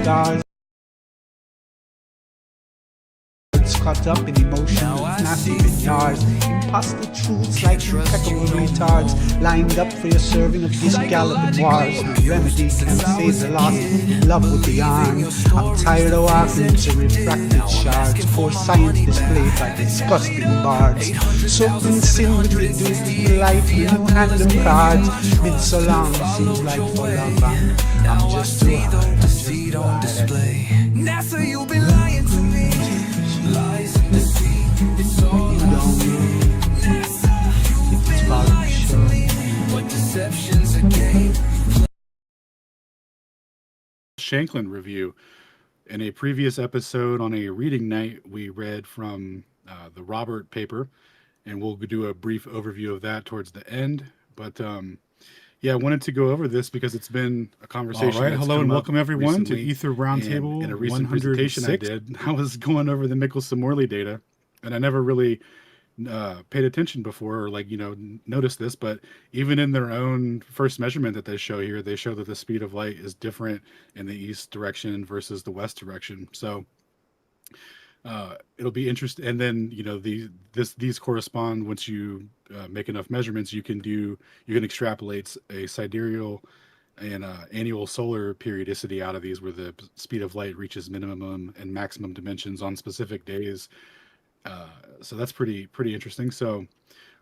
stars. Caught up in emotions, not even yours. Imposter truths like impeccable retards, lined up for your serving of discalibur wars. No remedy can save the lost love with the arm. I'm tired of walking into refracted shards, poor science displayed by disgusting bards. Soaked in sin with reduced life, new hand of cards. Been so long, seems like for love. I'm just too hard. NASA, you've been lying to me. Lies and deceit, it's all I see. NASA, you've been lying to me. What deception's a game. Shankland review. In a previous episode on a reading night, we read from the Robert paper, and we'll do a brief overview of that towards the end. But yeah, I wanted to go over this because it's been a conversation. All right, hello and welcome everyone to Aether Roundtable. In a recent presentation I did, I was going over the Michelson-Morley data, and I never really paid attention before, or noticed this. But even in their own first measurement that they show here, they show that the speed of light is different in the east direction versus the west direction. So it'll be interesting. And then these correspond. Once you make enough measurements, you can extrapolate a sidereal and annual solar periodicity out of these, where the speed of light reaches minimum and maximum dimensions on specific days. So that's pretty interesting. So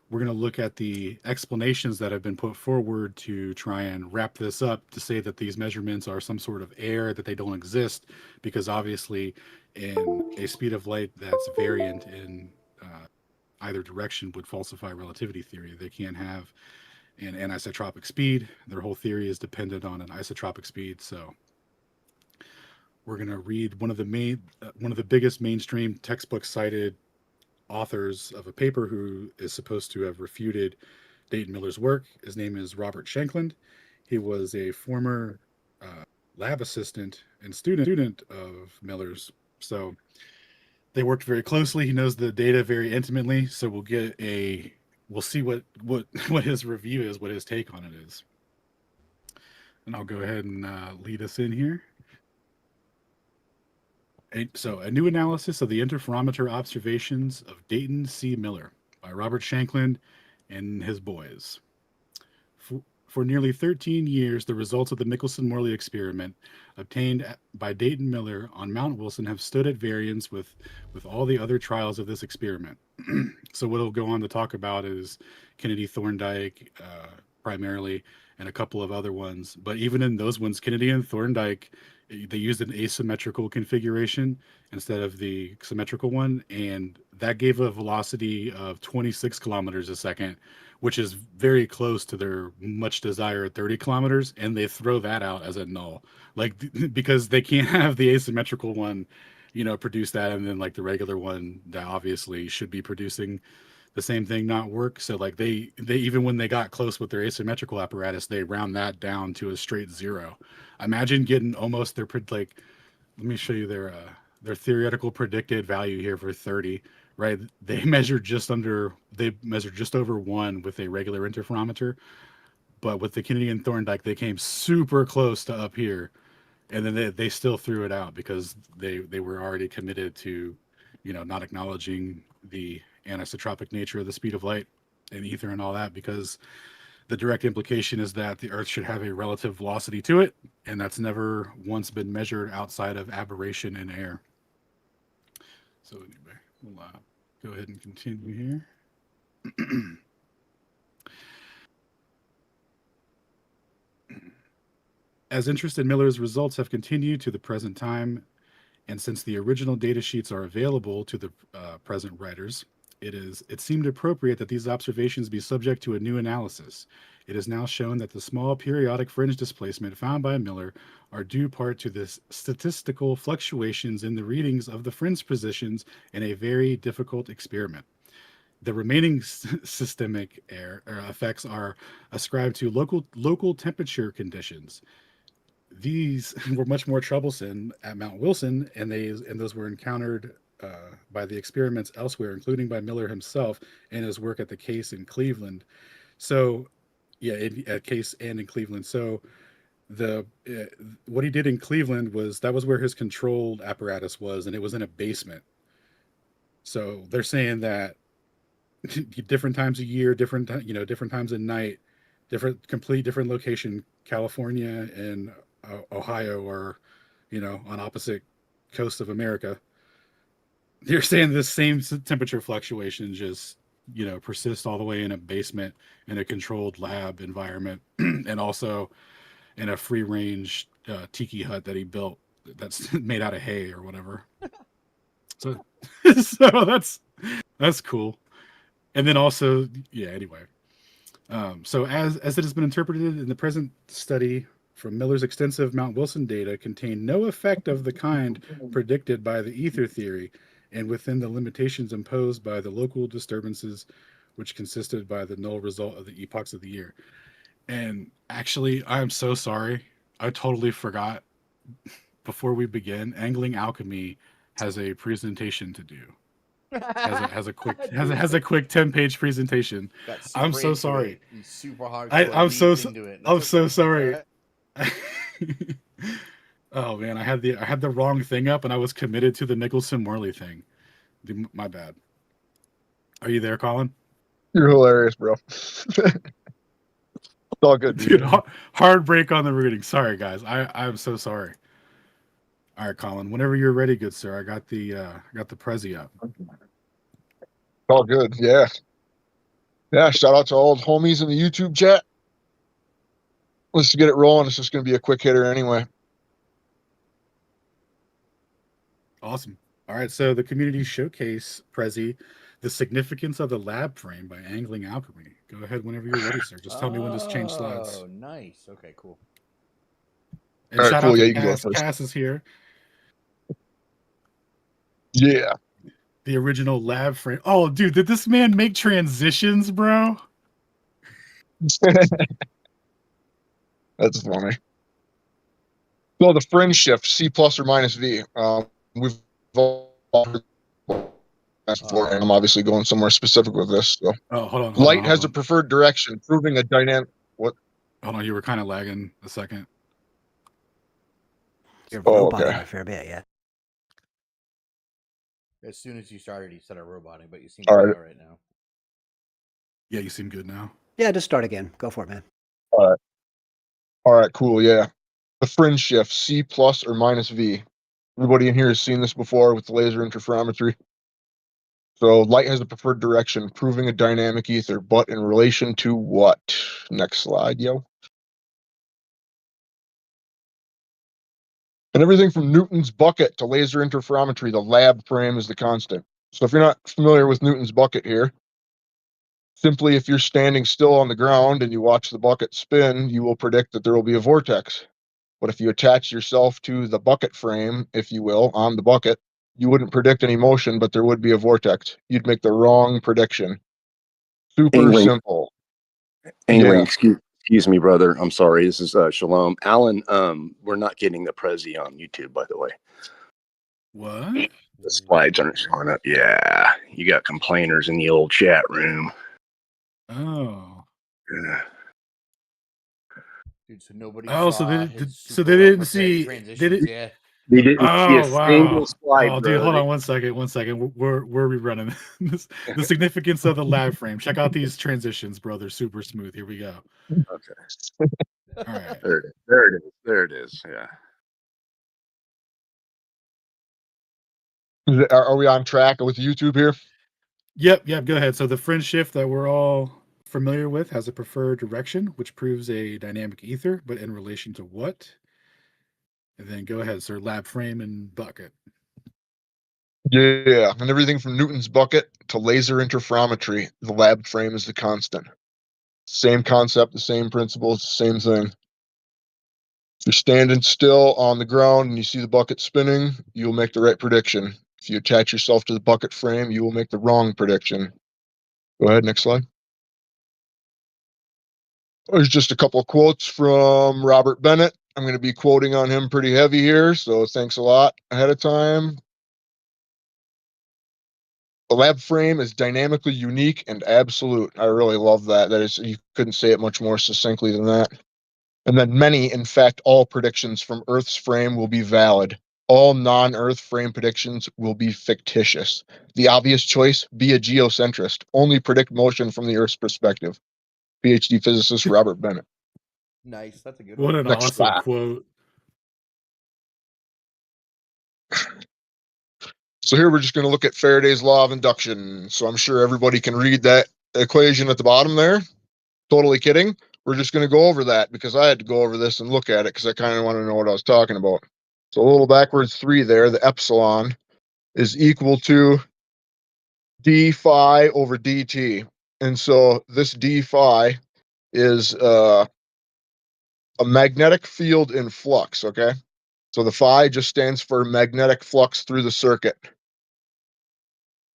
we're going to look at the explanations that have been put forward to try and wrap this up, to say that these measurements are some sort of error, that they don't exist, because obviously in a speed of light that's variant in either direction would falsify relativity theory. They can't have an anisotropic speed. Their whole theory is dependent on an isotropic speed. So we're going to read one of the biggest mainstream textbook cited authors of a paper who is supposed to have refuted Dayton Miller's work. His name is Robert Shankland. He was a former lab assistant and student of Miller's. So they worked very closely. He knows the data very intimately. So we'll see what his review is, what his take on it is. And I'll go ahead and lead us in here. So, a new analysis of the interferometer observations of Dayton C. Miller by Robert Shankland and his boys. For nearly 13 years, the results of the Michelson-Morley experiment obtained by Dayton Miller on Mount Wilson have stood at variance with all the other trials of this experiment. So what he'll go on to talk about is Kennedy Thorndike primarily, and a couple of other ones. But even in those ones, Kennedy and Thorndike, they used an asymmetrical configuration instead of the symmetrical one, and that gave a velocity of 26 kilometers a second, which is very close to their much desired 30 kilometers, and they throw that out as a null, because they can't have the asymmetrical one produce that, and then the regular one that obviously should be producing the same thing not work. So they even when they got close with their asymmetrical apparatus, they round that down to a straight zero. Imagine getting almost their let me show you their theoretical predicted value here for 30, right? They measured just over 1 with a regular interferometer, but with the Kennedy and Thorndike, they came super close to up here, and then they still threw it out because they were already committed to not acknowledging the anisotropic nature of the speed of light and ether and all that, because the direct implication is that the Earth should have a relative velocity to it, and that's never once been measured outside of aberration in air. So anyway, we'll go ahead and continue here. As interest in Miller's results have continued to the present time, and since the original data sheets are available to the present writers, it seemed appropriate that these observations be subject to a new analysis. It is now shown that the small periodic fringe displacement found by Miller are due part to the statistical fluctuations in the readings of the fringe positions in a very difficult experiment. The remaining systemic effects are ascribed to local temperature conditions. These were much more troublesome at Mount Wilson, and those were encountered by the experiments elsewhere, including by Miller himself and his work at the Case in Cleveland. So, yeah, at Case and in Cleveland. So, the what he did in Cleveland was that was where his controlled apparatus was, and it was in a basement. So they're saying that different times a year, different times of night, complete different location. California and Ohio are, on opposite coasts of America. You're saying the same temperature fluctuation just persist all the way in a basement in a controlled lab environment, and also in a free range tiki hut that he built that's made out of hay or whatever. So, so that's cool. And then also, yeah. Anyway, so as it has been interpreted in the present study from Miller's extensive Mount Wilson data, contained no effect of the kind predicted by the ether theory, and within the limitations imposed by the local disturbances, which consisted by the null result of the epochs of the year. And actually, I'm so sorry. I totally forgot. Before we begin, Angling Alchemy has a presentation to do. Has a quick 10-page presentation. I'm so sorry. Super hard. I'm so sorry. Oh man, I had the wrong thing up, and I was committed to the Michelson-Morley thing. My bad. Are you there, Colin? You're hilarious, bro. It's all good, dude. Hard break on the reading. Sorry, guys. I'm so sorry. All right, Colin. Whenever you're ready, good sir. I got the Prezi up. All good. Yeah. Yeah. Shout out to all the homies in the YouTube chat. Let's get it rolling. It's just going to be a quick hitter anyway. Awesome. All right. So the community showcase Prezi, the significance of the lab frame by Angling Alchemy. Go ahead whenever you're ready, sir. Just tell me when to change slides. Oh, nice. Okay, cool. And shout out to Cass. Cass is here. Yeah. The original lab frame. Oh, dude, did this man make transitions, bro? That's funny. So the fringe shift, C plus or minus V. We've all before, and I'm obviously going somewhere specific with this. So. Oh, hold on. Light has a preferred direction, proving a dynamic. What? Hold on, you were kind of lagging a second. You're roboting a fair bit, yeah. As soon as you started, you started roboting, but you seem all right now. Yeah, you seem good now. Yeah, just start again. Go for it, man. All right, cool. Yeah. The fringe shift, C plus or minus V. Everybody in here has seen this before with the laser interferometry. So light has a preferred direction, proving a dynamic ether, but in relation to what? Next slide, yo. And everything from Newton's bucket to laser interferometry, the lab frame is the constant. So if you're not familiar with Newton's bucket here, simply if you're standing still on the ground and you watch the bucket spin, you will predict that there will be a vortex. But if you attach yourself to the bucket frame, if you will, on the bucket, you wouldn't predict any motion, but there would be a vortex. You'd make the wrong prediction. Super simple. Angling, excuse me, brother. I'm sorry. This is Shalom. Alan, we're not getting the Prezi on YouTube, by the way. What? The slides aren't showing up. Yeah. You got complainers in the old chat room. Oh. Yeah. Dude, so nobody so they didn't see. Yeah. They didn't see a single slide. Oh, dude, hold on one second. We're rerunning this. The significance of the lab frame. Check out these transitions, bro. They're super smooth. Here we go. Okay. All right. There it is. Yeah. Are we on track with YouTube here? Yep. Go ahead. So the fringe shift that we're all familiar with has a preferred direction, which proves a dynamic ether, but in relation to what? And then go ahead, sir. Lab frame and bucket. Yeah, and everything from Newton's bucket to laser interferometry, the lab frame is the constant. Same concept, the same principles, the same thing. If you're standing still on the ground and you see the bucket spinning, you'll make the right prediction. If you attach yourself to the bucket frame, you will make the wrong prediction. Go ahead, next slide. There's just a couple of quotes from Robert Bennett. I'm going to be quoting on him pretty heavy here, so thanks a lot ahead of time. The lab frame is dynamically unique and absolute. I really love that. That is, you couldn't say it much more succinctly than that. And then many, in fact, all predictions from Earth's frame will be valid. All non-Earth frame predictions will be fictitious. The obvious choice, be a geocentrist. Only predict motion from the Earth's perspective. PhD physicist Robert Bennett. Nice. That's a good What one. an Next awesome slide. quote. So here we're just going to look at Faraday's law of induction. So I'm sure everybody can read that equation at the bottom there. Totally kidding. We're just going to go over that because I had to go over this and look at it because I kind of want to know what I was talking about. So a little backwards 3 there, the epsilon is equal to d phi over dt. And so this d phi is a magnetic field in flux, okay? So the phi just stands for magnetic flux through the circuit.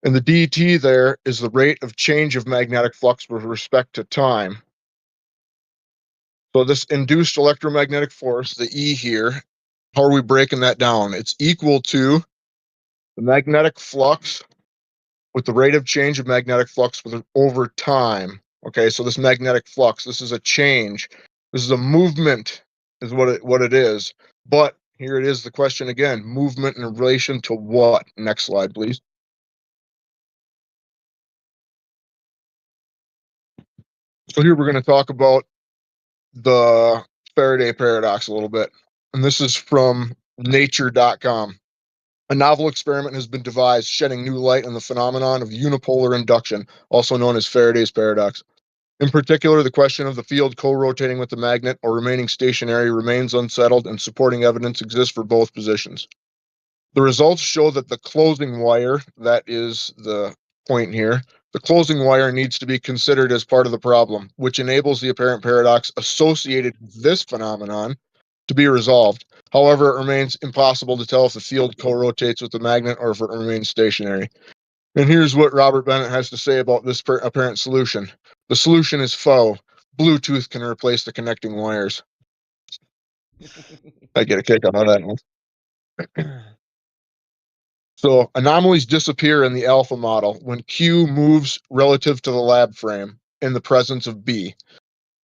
And the dt there is the rate of change of magnetic flux with respect to time. So this induced electromagnetic force, the E here, how are we breaking that down? It's equal to the magnetic flux with the rate of change of magnetic flux over time. Okay, so this magnetic flux, this is a change. This is a movement, is what it is. But here it is, the question again, movement in relation to what? Next slide, please. So here we're going to talk about the Faraday paradox a little bit. And this is from nature.com. A novel experiment has been devised shedding new light on the phenomenon of unipolar induction, also known as Faraday's paradox. In particular, the question of the field co-rotating with the magnet or remaining stationary remains unsettled, and supporting evidence exists for both positions. The results show that the closing wire, that is the point here, the closing wire needs to be considered as part of the problem, which enables the apparent paradox associated with this phenomenon to be resolved. However, it remains impossible to tell if the field co-rotates with the magnet or if it remains stationary. And here's what Robert Bennett has to say about this apparent solution. The solution is faux. Bluetooth can replace the connecting wires. I get a kick out of that one. So anomalies disappear in the alpha model when Q moves relative to the lab frame in the presence of B.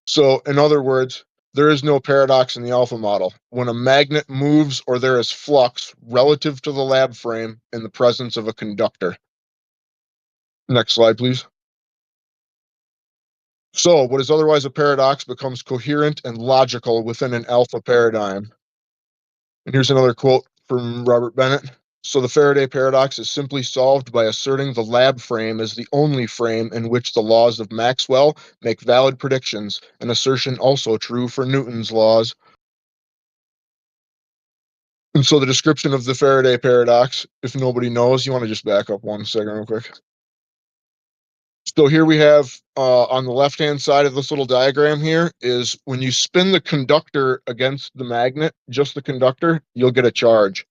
So in other words, there is no paradox in the alpha model. When a magnet moves or there is flux relative to the lab frame in the presence of a conductor. Next slide, please. So what is otherwise a paradox becomes coherent and logical within an alpha paradigm. And here's another quote from Robert Bennett. So the Faraday paradox is simply solved by asserting the lab frame is the only frame in which the laws of Maxwell make valid predictions, an assertion also true for Newton's laws. And so the description of the Faraday paradox, if nobody knows, you want to just back up 1 second real quick. So here we have on the left-hand side of this little diagram here is when you spin the conductor against the magnet, just the conductor, you'll get a charge.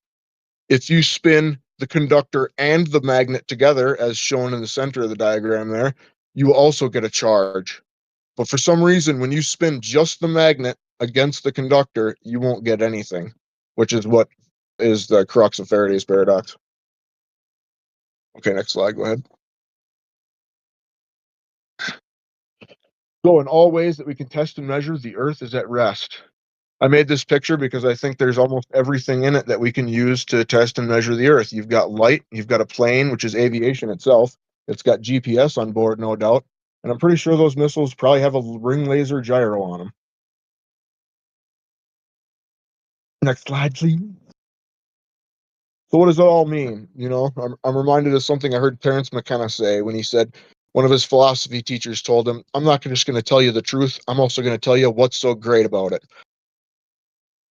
If you spin the conductor and the magnet together, as shown in the center of the diagram there, you will also get a charge. But for some reason, when you spin just the magnet against the conductor, you won't get anything, which is what is the crux of Faraday's paradox. Okay, next slide, go ahead. So in all ways that we can test and measure, the Earth is at rest. I made this picture because I think there's almost everything in it that we can use to test and measure the Earth. You've got light, you've got a plane, which is aviation itself. It's got GPS on board, no doubt. And I'm pretty sure those missiles probably have a ring laser gyro on them. Next slide, please. So what does it all mean? You know, I'm reminded of something I heard Terence McKenna say when he said one of his philosophy teachers told him, I'm not just going to tell you the truth, I'm also going to tell you what's so great about it.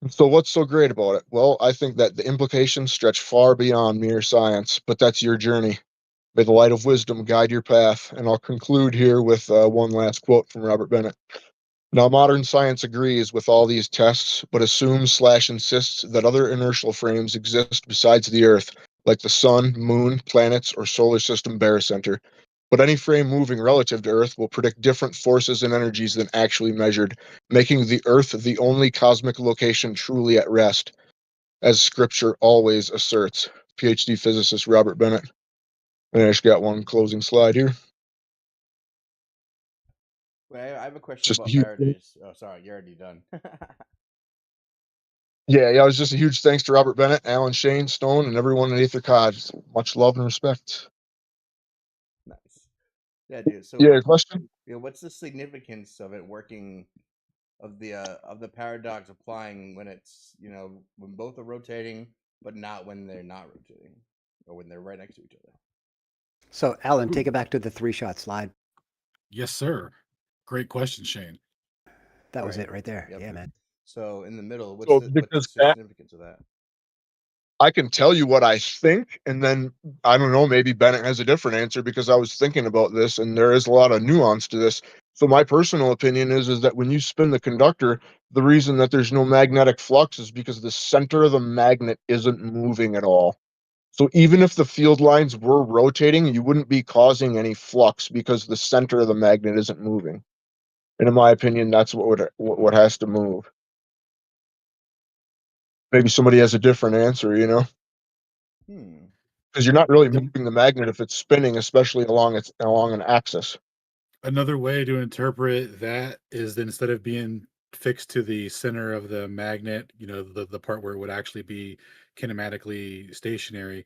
So what's so great about it? Well, I think that the implications stretch far beyond mere science, but that's your journey. May the light of wisdom guide your path. And I'll conclude here with one last quote from Robert Bennett. Now, modern science agrees with all these tests, but assumes/insists that other inertial frames exist besides the Earth, like the sun, moon, planets, or solar system barycenter. But any frame moving relative to Earth will predict different forces and energies than actually measured, making the Earth the only cosmic location truly at rest, as Scripture always asserts. PhD physicist Robert Bennett. And I just got one closing slide here. Wait, I have a It's question just a about huge, Faraday's. Oh, sorry, you're already done. yeah. It was just a huge thanks to Robert Bennett, Alan Shane, Stone, and everyone at Aether Cod. Much love and respect. Nice. Yeah, dude. So, Yeah, question? what's the significance of it working, of the paradox applying when it's when both are rotating, but not when they're not rotating, or when they're right next to each other? So, Alan, take it back to the 3-shot slide. Yes, sir. Great question, Shane. That was it right there. Yep. Yeah, man. So in the middle, what's So the because significance of that? I can tell you what I think, and then I don't know, maybe Bennett has a different answer because I was thinking about this and there is a lot of nuance to this. So my personal opinion is that when you spin the conductor, the reason that there's no magnetic flux is because the center of the magnet isn't moving at all. So even if the field lines were rotating, you wouldn't be causing any flux because the center of the magnet isn't moving. And in my opinion, that's what has to move. Maybe somebody has a different answer, because you're not really moving the magnet if it's spinning, especially along an axis. Another way to interpret that is that instead of being fixed to the center of the magnet, the part where it would actually be kinematically stationary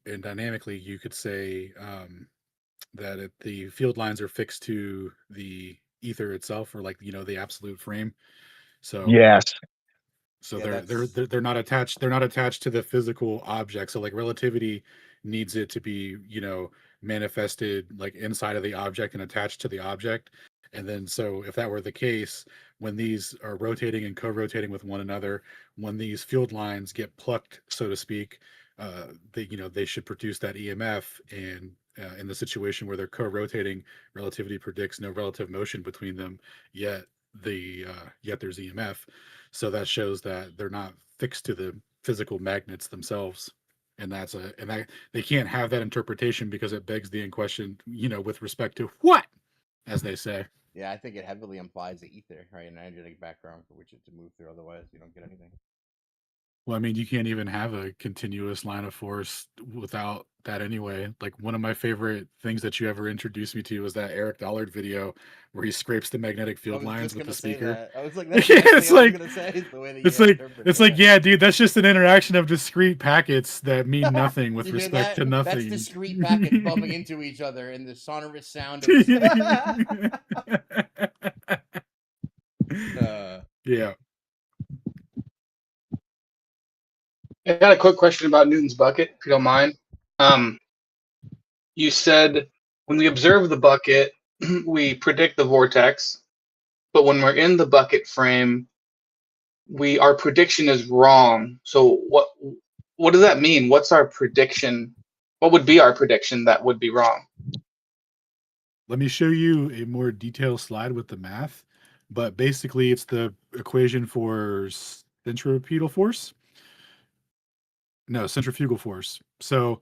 and dynamically, you could say that the field lines are fixed to the ether itself, or the absolute frame. So Yes. So Yeah, they're not attached. They're not attached to the physical object. So like relativity needs it to be, manifested like inside of the object and attached to the object. And then so if that were the case, when these are rotating and co-rotating with one another, when these field lines get plucked, so to speak, they should produce that EMF. And in the situation where they're co-rotating, relativity predicts no relative motion between them, yet yet there's EMF. So that shows that they're not fixed to the physical magnets themselves. And that they can't have that interpretation because it begs the question, with respect to what, as they say. Yeah, I think it heavily implies the ether, right? An energetic background for which it to move through. Otherwise, you don't get anything. Well, I mean, you can't even have a continuous line of force without that anyway. Like one of my favorite things that you ever introduced me to was that Eric Dollard video where he scrapes the magnetic field lines with the speaker. That. I was like, that's the next thing I was gonna say is the way that it's like, yeah, dude, that's just an interaction of discrete packets that mean nothing with respect to nothing. That's discrete packets bumping into each other and the sonorous sound of yeah. I got a quick question about Newton's bucket, if you don't mind. You said when we observe the bucket, we predict the vortex, but when we're in the bucket frame, our prediction is wrong. So what does that mean? What's our prediction? What would be our prediction that would be wrong? Let me show you a more detailed slide with the math, but basically it's the equation for centripetal force. No, centrifugal force. So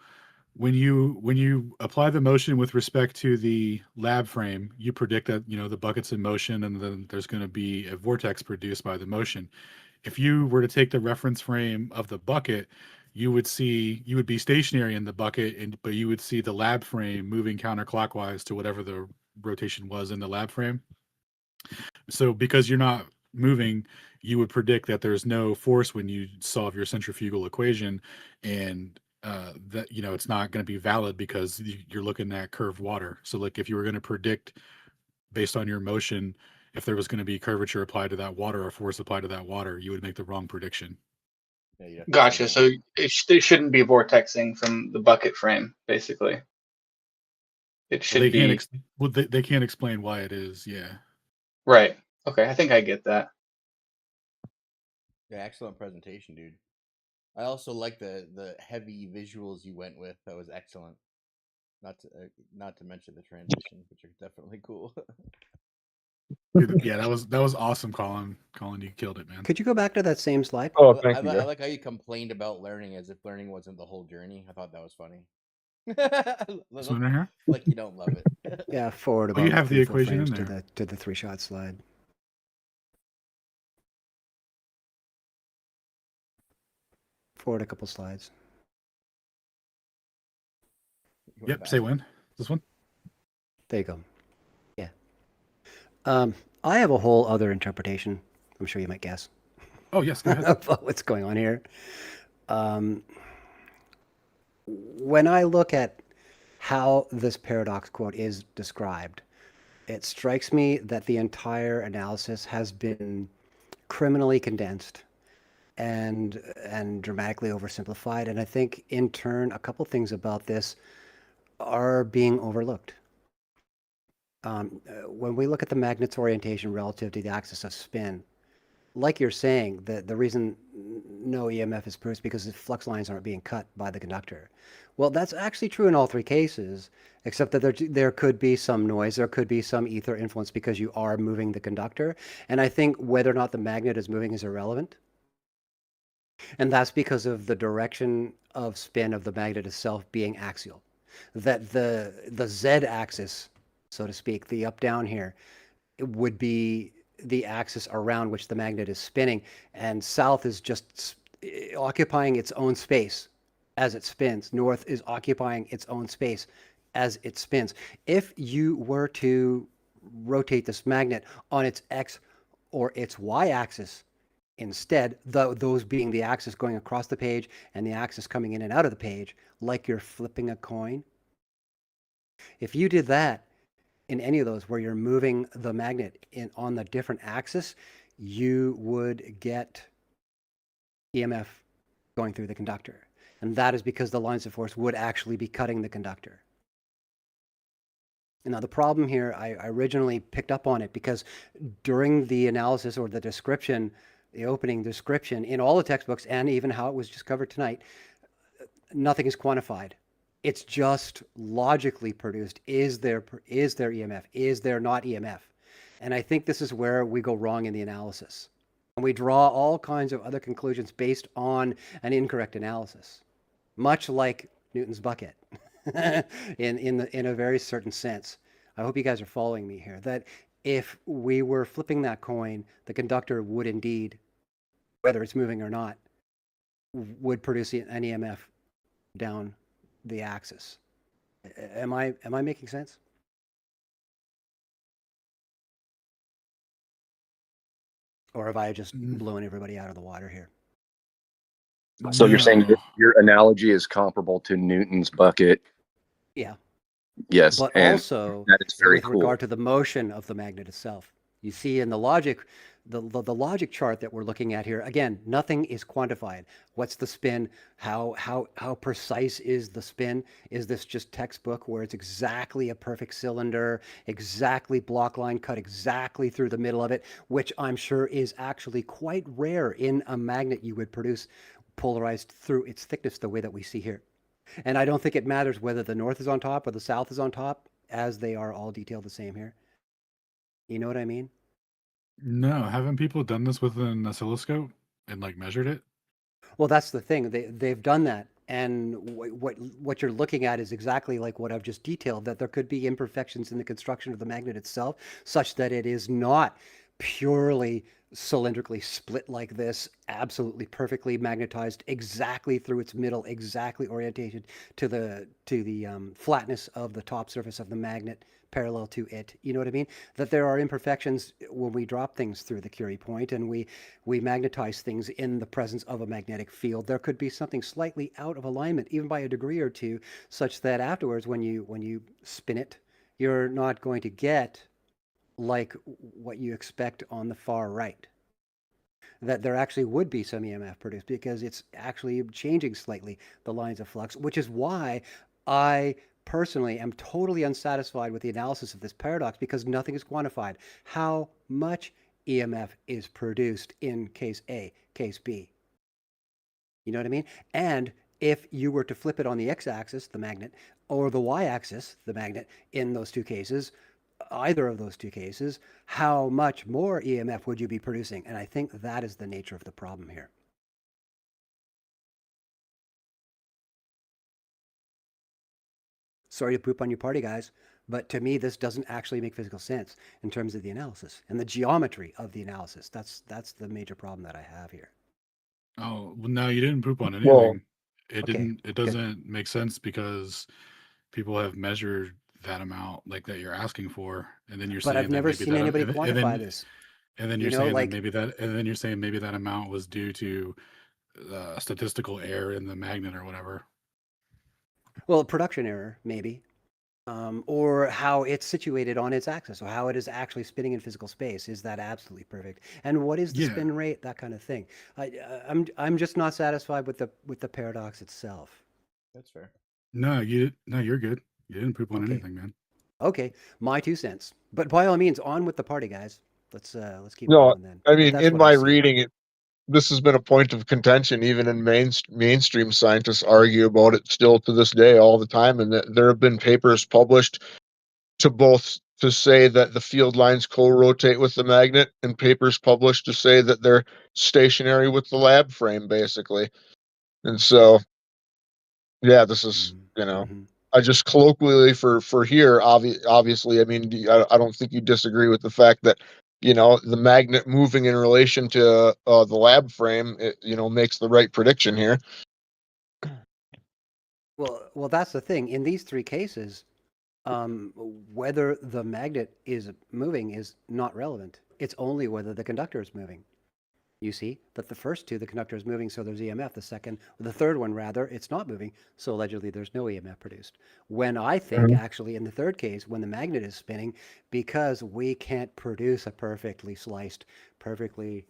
when you apply the motion with respect to the lab frame, you predict that the bucket's in motion and then there's going to be a vortex produced by the motion. If you were to take the reference frame of the bucket, you would be stationary in the bucket, but you would see the lab frame moving counterclockwise to whatever the rotation was in the lab frame. So because you're not moving, you would predict that there's no force when you solve your centrifugal equation, and that it's not going to be valid because you're looking at curved water. So like if you were going to predict based on your motion if there was going to be curvature applied to that water or force applied to that water, you would make the wrong prediction. Yeah, Gotcha. So it shouldn't be vortexing from the bucket frame, basically. It should be. They can't explain why it is. Yeah. Right. Okay. I think I get that. Yeah, excellent presentation, dude. I also like the heavy visuals you went with. That was excellent. Not to mention the transitions, which are definitely cool. Yeah, that was awesome, Colin. Colin, you killed it, man. Could you go back to that same slide? Oh, thank you. I like how you complained about learning as if learning wasn't the whole journey. I thought that was funny. This one right here? Like you don't love it. Yeah, forward about you have the 3-4 equation in frames there. to the 3-shot slide. Forward a couple slides. Yep, say when. This one? There you go. Yeah. I have a whole other interpretation. I'm sure you might guess Oh, yes, go ahead. about what's going on here. When I look at how this paradox quote is described, it strikes me that the entire analysis has been criminally condensed and dramatically oversimplified. And I think in turn, a couple things about this are being overlooked. When we look at the magnet's orientation relative to the axis of spin, like you're saying, the reason no EMF is produced because the flux lines aren't being cut by the conductor. Well, that's actually true in all three cases, except that there could be some noise, there could be some ether influence because you are moving the conductor. And I think whether or not the magnet is moving is irrelevant. And that's because of the direction of spin of the magnet itself being axial. That the z-axis, so to speak, the up-down here, would be the axis around which the magnet is spinning, and south is just occupying its own space as it spins. North is occupying its own space as it spins. If you were to rotate this magnet on its x or its y-axis instead, those being the axis going across the page and the axis coming in and out of the page, like you're flipping a coin, if you did that in any of those where you're moving the magnet on the different axis, you would get EMF going through the conductor. And that is because the lines of force would actually be cutting the conductor. Now, the problem here, I originally picked up on it because during the analysis or the description, the opening description in all the textbooks and even how it was just covered tonight, nothing is quantified. It's just logically produced. Is there EMF? Is there not EMF? And I think this is where we go wrong in the analysis. And we draw all kinds of other conclusions based on an incorrect analysis, much like Newton's bucket in a very certain sense. I hope you guys are following me here, that if we were flipping that coin, the conductor would indeed, whether it's moving or not, would produce an EMF down the axis. Am I making sense? Or have I just blown everybody out of the water here? So you're saying that your analogy is comparable to Newton's bucket? Yeah. Yes. But and also that is very with cool. regard to the motion of the magnet itself. You see in the logic, the logic chart that we're looking at here, again, nothing is quantified. What's the spin? How precise is the spin? Is this just textbook where it's exactly a perfect cylinder, exactly block line cut exactly through the middle of it, which I'm sure is actually quite rare in a magnet you would produce polarized through its thickness the way that we see here. And I don't think it matters whether the north is on top or the south is on top, as they are all detailed the same here. You know what I mean? No, haven't people done this with an oscilloscope and like measured it? Well, that's the thing. They've done that. And what you're looking at is exactly like what I've just detailed, that there could be imperfections in the construction of the magnet itself, such that it is not purely cylindrically split like this, absolutely perfectly magnetized exactly through its middle, exactly oriented to the flatness of the top surface of the magnet parallel to it. You know what I mean? That there are imperfections when we drop things through the Curie point and we magnetize things in the presence of a magnetic field. There could be something slightly out of alignment, even by a degree or two, such that afterwards when you spin it, you're not going to get like what you expect on the far right. That there actually would be some EMF produced because it's actually changing slightly the lines of flux, which is why I personally am totally unsatisfied with the analysis of this paradox, because nothing is quantified. How much EMF is produced in case A, case B? You know what I mean? And if you were to flip it on the x-axis, the magnet, or the y-axis, the magnet, in those two cases, either of those two cases, how much more EMF would you be producing? And I think that is the nature of the problem here. Sorry to poop on your party, guys, but to me, this doesn't actually make physical sense in terms of the analysis and the geometry of the analysis. That's the major problem that I have here. Oh, well, no, you didn't poop on anything. Well, It okay, didn't. It good. doesn't make sense because people have measured that amount like that you're asking for, and then you're But I've saying that never maybe seen that anybody and quantify then this. and then You you're know, saying that like, maybe that and then you're saying maybe that amount was due to statistical error in the magnet or whatever. well, production error, maybe. Or how it's situated on its axis, or how it is actually spinning in physical space. Is that absolutely perfect? And what is the Yeah. spin rate? That kind of thing. I'm just not satisfied with the paradox itself. That's fair. No, you're good. You didn't poop on Okay, anything, man. okay, my 2 cents. But by all means, on with the party, guys. Let's keep it No, going then. I But mean, that's in what I my see. reading, this has been a point of contention. Even in mainstream scientists argue about it still to this day, all the time. And that there have been papers published to say that the field lines co-rotate with the magnet, and papers published to say that they're stationary with the lab frame, basically. And so, yeah, this is, Mm-hmm. I just colloquially for here, obviously, I mean, I don't think you disagree with the fact that, the magnet moving in relation to the lab frame, it, makes the right prediction here. Well, that's the thing. In these three cases, whether the magnet is moving is not relevant. It's only whether the conductor is moving. You see that the first two, the conductor is moving, so there's EMF. The third one, rather, it's not moving, so allegedly there's no EMF produced. When I think, Mhm. actually, in the third case, when the magnet is spinning, because we can't produce a perfectly sliced, perfectly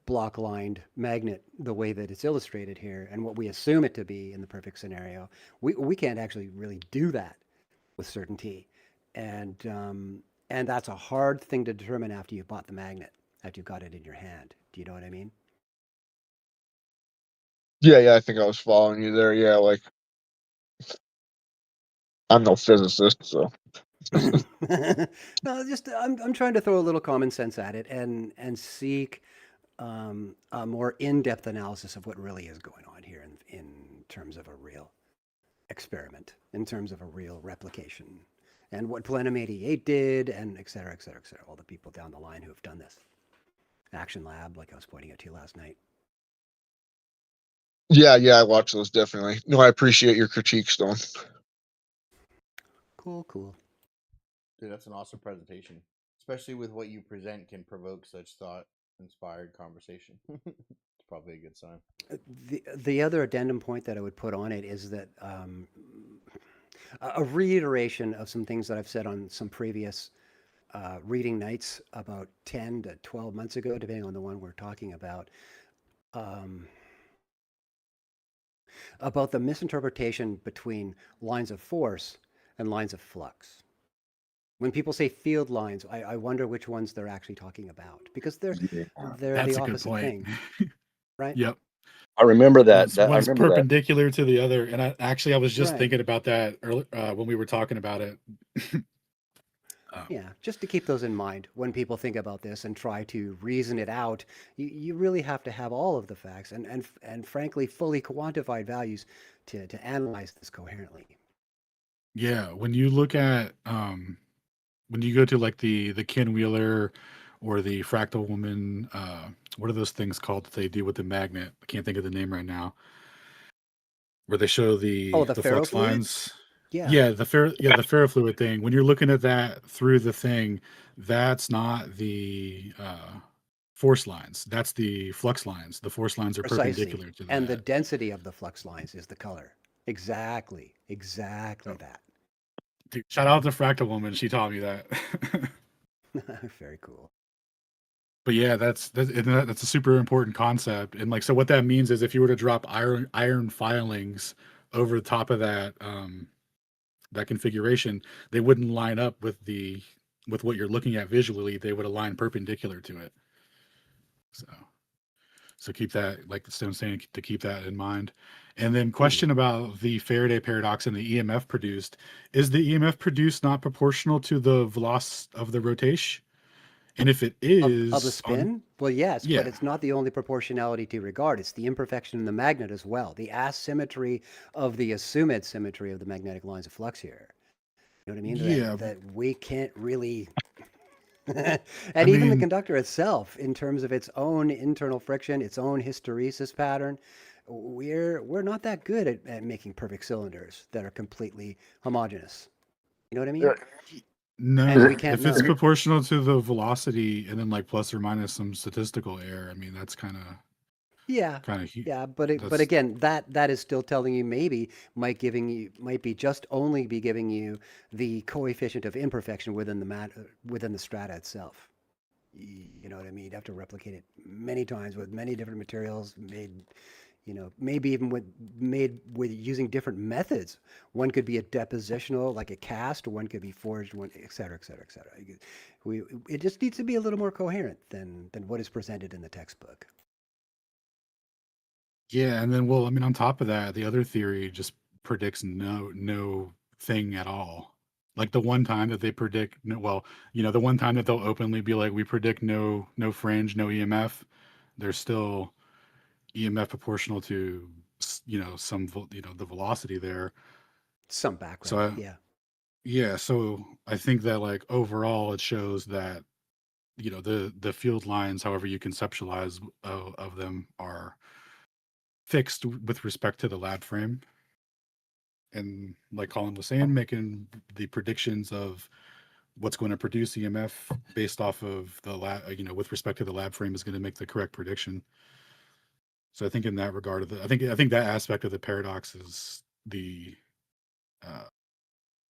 block lined magnet the way that it's illustrated here, and what we assume it to be in the perfect scenario, we can't actually really do that with certainty. And and that's a hard thing to determine after you've bought the magnet, after you've got it in your hand. Do you know what I mean? Yeah, I think I was following you there. Yeah, like I'm no physicist, so No, just I'm trying to throw a little common sense at it and seek a more in-depth analysis of what really is going on here in terms of a real experiment, in terms of a real replication, and what Plenum 88 did, and et cetera, et cetera, et cetera. All the people down the line who have done this. Action Lab, like I was pointing out to you last night. yeah, I watch those definitely. No, I appreciate your critique, Stone. Cool, cool. Dude, that's an awesome presentation. Especially with what you present can provoke such thought-inspired conversation. It's probably a good sign. The other addendum point that I would put on it is that a reiteration of some things that I've said on some previous reading nights about 10 to 12 months ago, depending on the one we're talking um, about the misinterpretation between lines of force and lines of flux. When people say field lines, I wonder which ones they're actually talking about, because they're the That's a good opposite point. thing, right? Yep. I remember that. One's That I one's remember that. perpendicular to the other, and I was just Right. thinking about that early, when we were talking about it. Yeah, just to keep those in mind when people think about this and try to reason it out, you really have to have all of the facts and frankly, fully quantified values to analyze this coherently. Yeah, when you look at when you go to like the Ken Wheeler or the Fractal Woman, what are those things called that they do with the magnet? I can't think of the name right now. Where they show Oh, the the flux ferrofluids? lines. Yeah, Yeah, the ferrofluid thing. When you're looking at that through the thing, that's not the force lines. That's the flux lines. The force lines are precisely. perpendicular to And the that. density of the flux lines is the color. Exactly Oh, that. dude, shout out to Fractal Woman. She taught me that. Very cool. But yeah, that's a super important concept. And like, so what that means is if you were to drop iron filings over the top of that configuration, they wouldn't line up with what you're looking at visually. They would align perpendicular to it. So keep that, like the Stone's saying, to keep that in mind. And then Hmm. question about the Faraday paradox and the EMF produced. Is the EMF produced not proportional to the velocity of the rotation? And if it Of the is on, spin? Well, yes, but yeah, it's not the only proportionality to regard. It's the imperfection in the magnet as well, the asymmetry of the assumed symmetry of the magnetic lines of flux here. You know what I mean? yeah. That we can't really, I and even the mean, conductor itself, in terms of its own internal friction, its own hysteresis pattern, we're not that good at making perfect cylinders that are completely homogeneous. You know what I mean? Yeah. No, And we can't if it's know. proportional to the velocity and then like plus or minus some statistical error, I mean that's Yeah, kind of yeah, but that's again, that is still telling you maybe might be just only be giving you the coefficient of imperfection within within the strata itself. You know what I mean? You'd have to replicate it many times with many different materials made, maybe even made with using different methods. One could be a depositional, like a cast, or one could be forged, one, et cetera, et cetera, et cetera. It just needs to be a little more coherent than what is presented in the textbook. yeah. And then well, I mean, on top of that, the other theory just predicts no thing at all. Like the one time that they predict, well, the one time that they'll openly be like, we predict no fringe, no EMF. There's still EMF proportional to the velocity there. Some So background, yeah. yeah, so I think that like overall it shows that the field lines, however you conceptualize of them, are fixed with respect to the lab frame. And like Colin was saying, making the predictions of what's going to produce EMF based off of the lab, with respect to the lab frame is going to make the correct prediction. So I think in that regard, I think that aspect of the paradox is the, uh,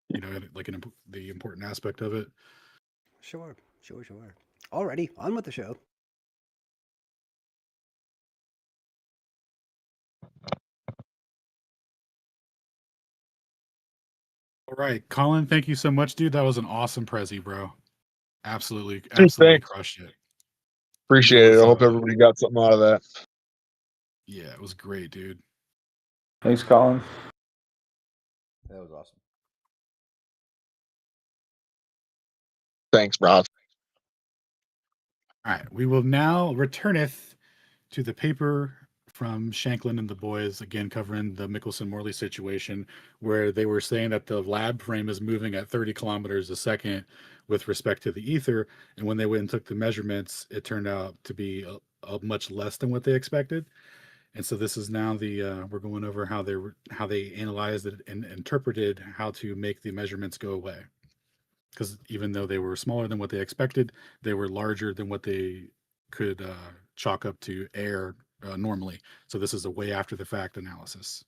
the important aspect of it. Sure, sure, sure. Alrighty, on with the show. All right, Colin, thank you so much, dude. That was an awesome Prezi, bro. Absolutely, Dude, absolutely thanks. crushed it. Appreciate it. I hope everybody got something out of that. Yeah, it was great, dude. Thanks, Colin. That was awesome. Thanks, bro. All right, we will now returneth to the paper from Shankland and the boys, again covering the Michelson-Morley situation, where they were saying that the lab frame is moving at 30 kilometers a second with respect to the ether, and when they went and took the measurements, it turned out to be a much less than what they expected. And so this is now we're going over how they analyzed it and interpreted how to make the measurements go away. Because even though they were smaller than what they expected, they were larger than what they could chalk up to air normally. So this is a way after the fact analysis.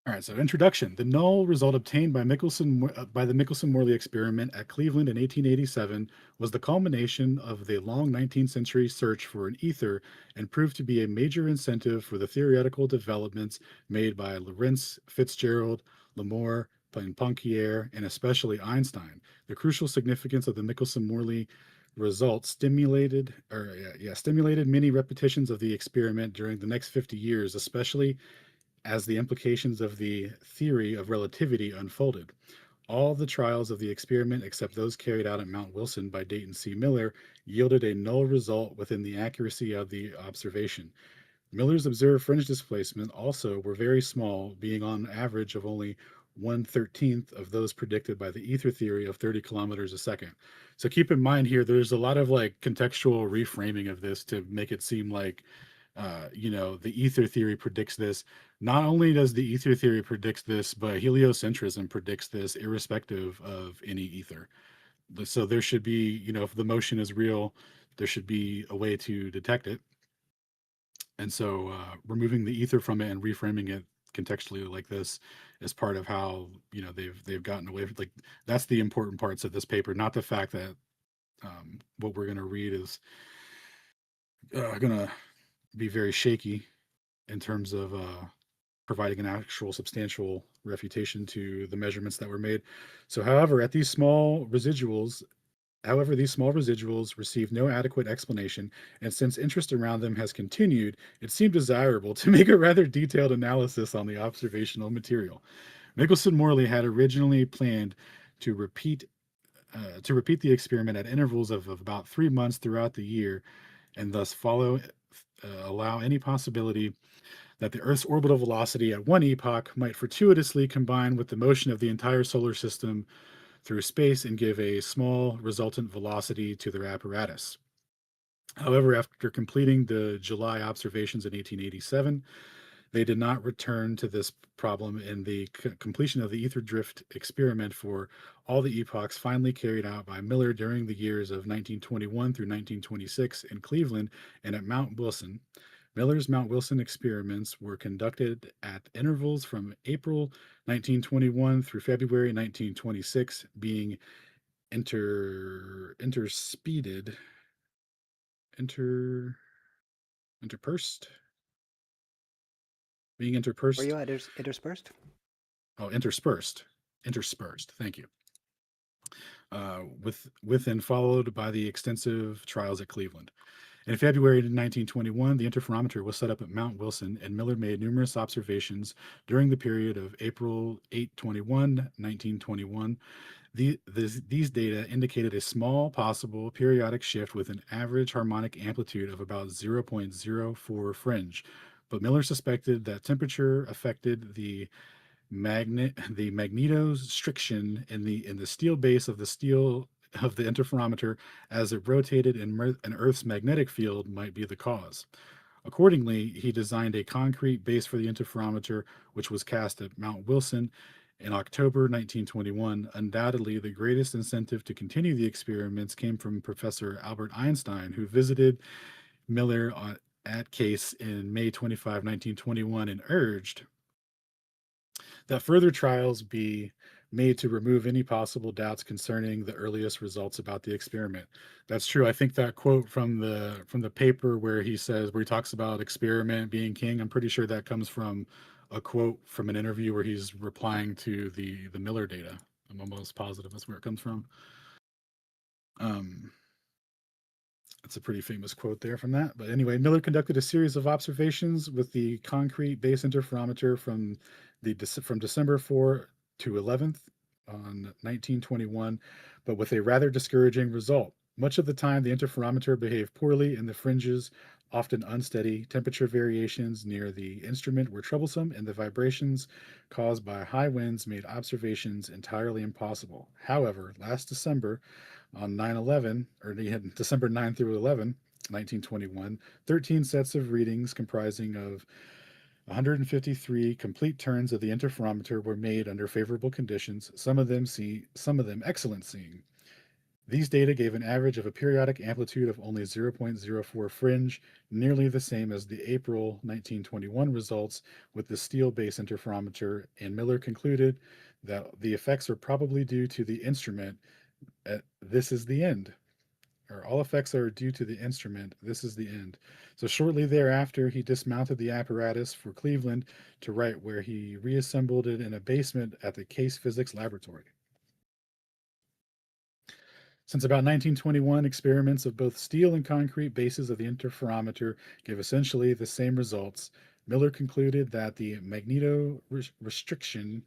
All right, so introduction. The null result obtained by the Michelson-Morley experiment at Cleveland in 1887 was the culmination of the long 19th century search for an ether and proved to be a major incentive for the theoretical developments made by Lorentz, Fitzgerald, Lamore, Poincare, and especially Einstein. The crucial significance of the Michelson-Morley result stimulated many repetitions of the experiment during the next 50 years, especially as the implications of the theory of relativity unfolded. All the trials of the experiment, except those carried out at Mount Wilson by Dayton C. Miller, yielded a null result within the accuracy of the observation. Miller's observed fringe displacement also were very small, being on average of only 1/13th of those predicted by the ether theory of 30 kilometers a second. So keep in mind here, there's a lot of like contextual reframing of this to make it seem like the ether theory predicts this. Not only does the ether theory predict this, but heliocentrism predicts this irrespective of any ether. So there should be, if the motion is real, there should be a way to detect it. And so removing the ether from it and reframing it contextually like this is part of how, they've gotten away from, like, that's the important parts of this paper, not the fact that what we're going to read is going to be very shaky in terms of providing an actual substantial refutation to the measurements that were made. So, however, these small residuals receive no adequate explanation, and since interest around them has continued, it seemed desirable to make a rather detailed analysis on the observational material. Michelson-Morley had originally planned to repeat the experiment at intervals of about 3 months throughout the year, and thus allow any possibility that the Earth's orbital velocity at one epoch might fortuitously combine with the motion of the entire solar system through space and give a small resultant velocity to their apparatus. However, after completing the July observations in 1887, They did not return to this problem in the completion of the ether drift experiment for all the epochs finally carried out by Miller during the years of 1921 through 1926 in Cleveland and at Mount Wilson. Miller's Mount Wilson experiments were conducted at intervals from April 1921 through February 1926, being interspeeded, interpursed, being Where interpursed. you at? Interspersed? Oh, interspersed. Thank you. With and followed by the extensive trials at Cleveland. In February 1921, the interferometer was set up at Mount Wilson, and Miller made numerous observations during the period of April 8-21, 1921. These data indicated a small possible periodic shift with an average harmonic amplitude of about 0.04 fringe, but Miller suspected that temperature affected the magnetostriction in the steel base of the interferometer as it rotated in an Earth's magnetic field might be the cause. Accordingly, he designed a concrete base for the interferometer, which was cast at Mount Wilson in October 1921. Undoubtedly, the greatest incentive to continue the experiments came from Professor Albert Einstein, who visited Miller at Case in May 25, 1921, and urged that further trials be made to remove any possible doubts concerning the earliest results about the experiment. That's true. I think that quote from the paper where he talks about experiment being king, I'm pretty sure that comes from a quote from an interview where he's replying to the Miller data. I'm almost positive that's where it comes from. It's a pretty famous quote there from that. But anyway, Miller conducted a series of observations with the concrete base interferometer from December 4 to 11th on 1921, but with a rather discouraging result. Much of the time, the interferometer behaved poorly, and the fringes, often unsteady, temperature variations near the instrument were troublesome, and the vibrations caused by high winds made observations entirely impossible. However, last December, on 9/11, or December 9 through 11, 1921, 13 sets of readings comprising of 153 complete turns of the interferometer were made under favorable conditions, some of them excellent seeing. These data gave an average of a periodic amplitude of only 0.04 fringe, nearly the same as the April 1921 results with the steel base interferometer, and Miller concluded that the effects are probably due to the instrument. This is the end. Or all effects are due to the instrument. This is the end. So shortly thereafter, he dismounted the apparatus for Cleveland to write, where he reassembled it in a basement at the Case Physics Laboratory. Since about 1921, experiments of both steel and concrete bases of the interferometer give essentially the same results. Miller concluded that the magnetostriction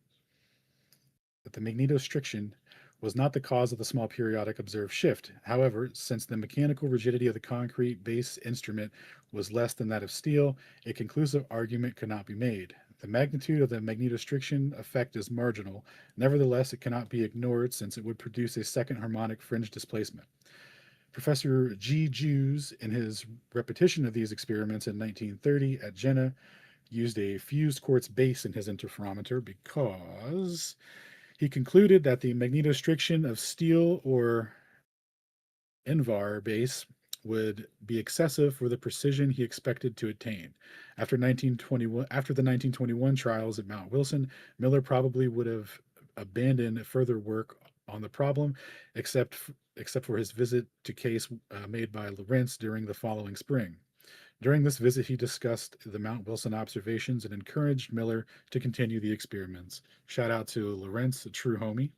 was not the cause of the small periodic observed shift. However, since the mechanical rigidity of the concrete base instrument was less than that of steel, a conclusive argument could not be made. The magnitude of the magnetostriction effect is marginal. Nevertheless, it cannot be ignored since it would produce a second harmonic fringe displacement. Professor G. Jews, in his repetition of these experiments in 1930 at Jena, used a fused quartz base in his interferometer because he concluded that the magnetostriction of steel or Invar base would be excessive for the precision he expected to attain. After the 1921 trials at Mount Wilson, Miller probably would have abandoned further work on the problem, except for his visit to Case made by Lorentz during the following spring. During this visit, he discussed the Mount Wilson observations and encouraged Miller to continue the experiments. Shout out to Lorentz, a true homie.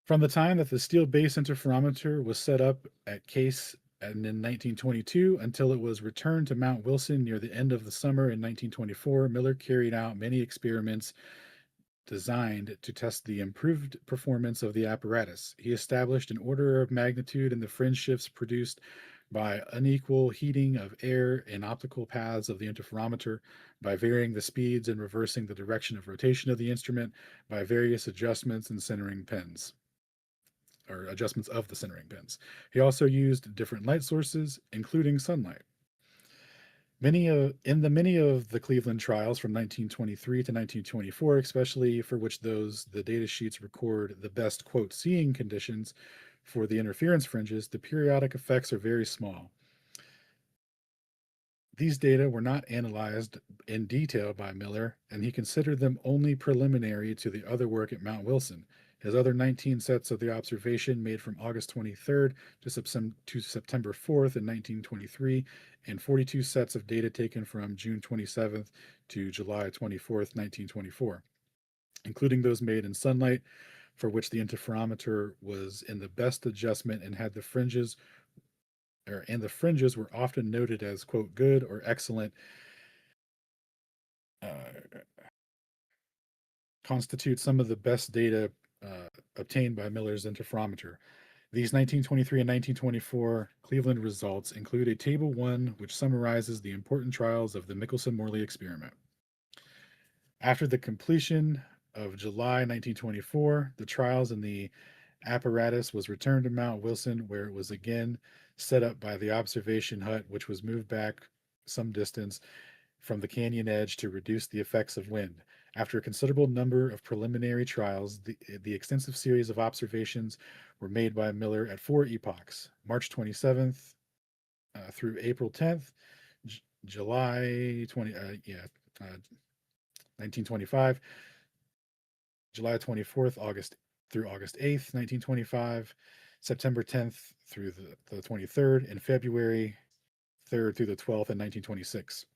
From the time that the steel base interferometer was set up at Case in 1922 until it was returned to Mount Wilson near the end of the summer in 1924, Miller carried out many experiments designed to test the improved performance of the apparatus. He established an order of magnitude in the fringe shifts produced by unequal heating of air in optical paths of the interferometer, by varying the speeds and reversing the direction of rotation of the instrument, by various adjustments and centering pins, or adjustments of the centering pins. He also used different light sources, including sunlight. Many of the Cleveland trials from 1923 to 1924, especially for which the data sheets record the best quote seeing conditions for the interference fringes, the periodic effects are very small. These data were not analyzed in detail by Miller, and he considered them only preliminary to the other work at Mount Wilson. His other 19 sets of the observation made from August 23rd to September 4th in 1923, and 42 sets of data taken from June 27th to July 24th, 1924, including those made in sunlight, for which the interferometer was in the best adjustment and had the fringes were often noted as quote good or excellent, constitute some of the best data obtained by Miller's interferometer. These 1923 and 1924 Cleveland results include a Table 1 which summarizes the important trials of the Michelson-Morley experiment. After the completion of July 1924, the trials in the apparatus was returned to Mount Wilson, where it was again set up by the observation hut, which was moved back some distance from the canyon edge to reduce the effects of wind. After a considerable number of preliminary trials, the extensive series of observations were made by Miller at 4 epochs: March 27th through April 10th, July 1925, July 24th, August through August 8th, 1925, September 10th through the 23rd, and February 3rd through the 12th in 1926.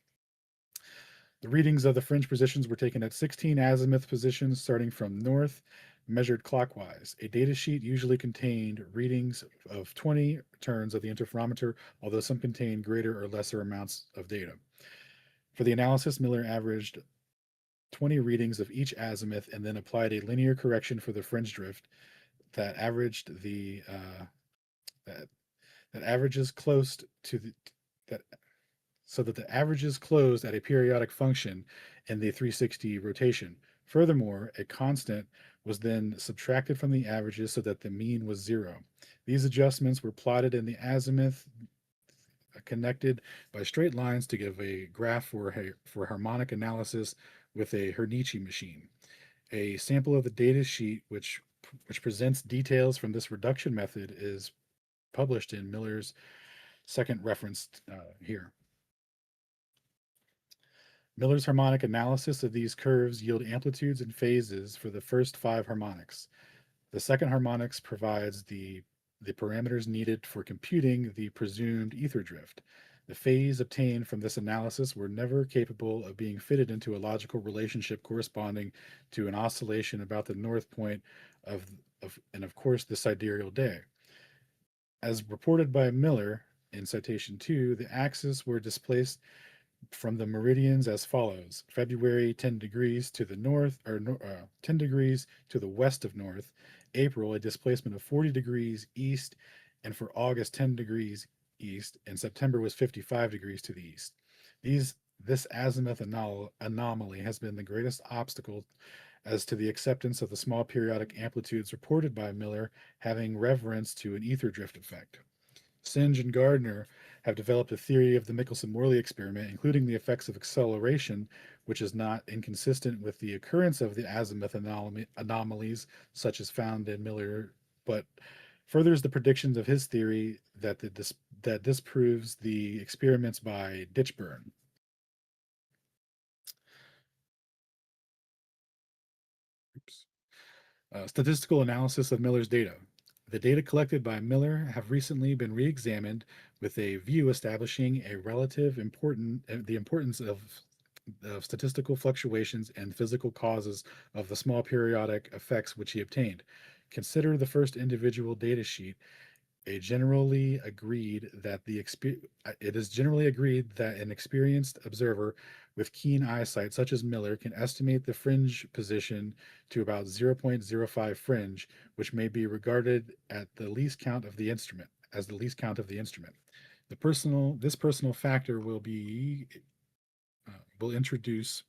The readings of the fringe positions were taken at 16 azimuth positions starting from north, measured clockwise. A data sheet usually contained readings of 20 turns of the interferometer, although some contained greater or lesser amounts of data. For the analysis, Miller averaged 20 readings of each azimuth and then applied a linear correction for the fringe drift that averaged the that averages close to the that so that the averages closed at a periodic function in the 360 rotation. Furthermore, a constant was then subtracted from the averages so that the mean was 0. These adjustments were plotted in the azimuth, connected by straight lines to give a graph for harmonic analysis with a Hernici machine. A sample of the data sheet which presents details from this reduction method is published in Miller's second reference here. Miller's harmonic analysis of these curves yield amplitudes and phases for the first 5 harmonics. The second harmonics provides the parameters needed for computing the presumed ether drift. The phase obtained from this analysis were never capable of being fitted into a logical relationship corresponding to an oscillation about the north point of course, the sidereal day. As reported by Miller in citation 2, the axes were displaced from the meridians as follows: February 10 degrees to the north, or 10 degrees to the west of north; April a displacement of 40 degrees east, and for August 10 degrees east, and September was 55 degrees to the east. This azimuth anomaly has been the greatest obstacle as to the acceptance of the small periodic amplitudes reported by Miller having reference to an ether drift effect. Singe and Gardner have developed a theory of the Michelson-Morley experiment, including the effects of acceleration, which is not inconsistent with the occurrence of the azimuth anomalies, such as found in Miller, but furthers the predictions of his theory that disproves the experiments by Ditchburn. Statistical analysis of Miller's data. The data collected by Miller have recently been re-examined with a view establishing the importance of statistical fluctuations and physical causes of the small periodic effects which he obtained. Consider the first individual data sheet. It is generally agreed that an experienced observer with keen eyesight, such as Miller, can estimate the fringe position to about 0.05 fringe, which may be regarded as the least count of the instrument. This personal factor will introduce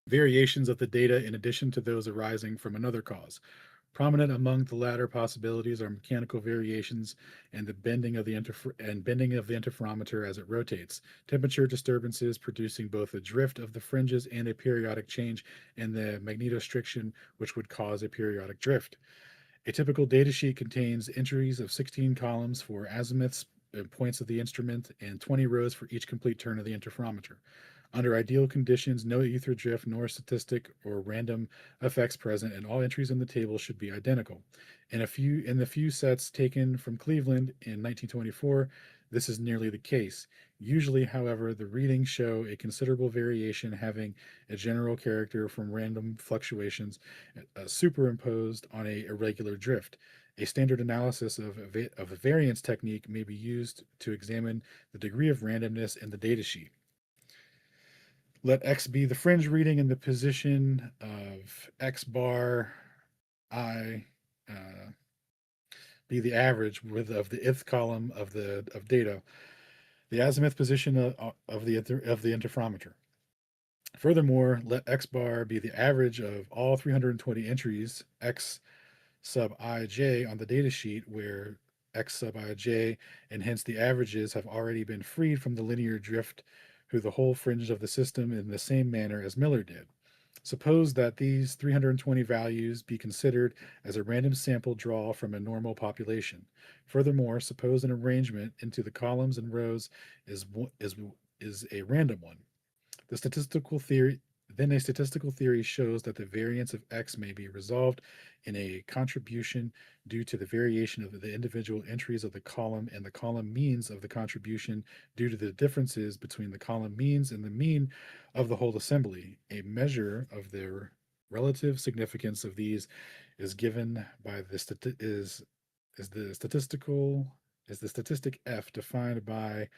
variations of the data in addition to those arising from another cause. Prominent among the latter possibilities are mechanical variations and the bending of the interferometer as it rotates, temperature disturbances producing both a drift of the fringes and a periodic change in the magnetostriction, which would cause a periodic drift. A typical datasheet contains entries of 16 columns for azimuths and points of the instrument and 20 rows for each complete turn of the interferometer. Under ideal conditions, no ether drift nor statistic or random effects present, and all entries in the table should be identical. In the few sets taken from Cleveland in 1924, this is nearly the case. Usually, however, the readings show a considerable variation having a general character from random fluctuations superimposed on a irregular drift. A standard analysis of a variance technique may be used to examine the degree of randomness in the datasheet. Let X be the fringe reading in the position of X bar I be the average of the ith column of data, the azimuth position of the interferometer. Furthermore, let X bar be the average of all 320 entries X sub ij on the datasheet, where X sub ij and hence the averages have already been freed from the linear drift through the whole fringe of the system in the same manner as Miller did. Suppose that these 320 values be considered as a random sample draw from a normal population. Furthermore, suppose an arrangement into the columns and rows is a random one. A statistical theory shows that the variance of X may be resolved in a contribution due to the variation of the individual entries of the column and the column means of the contribution due to the differences between the column means and the mean of the whole assembly. A measure of the relative significance of these is given by the statistic F defined by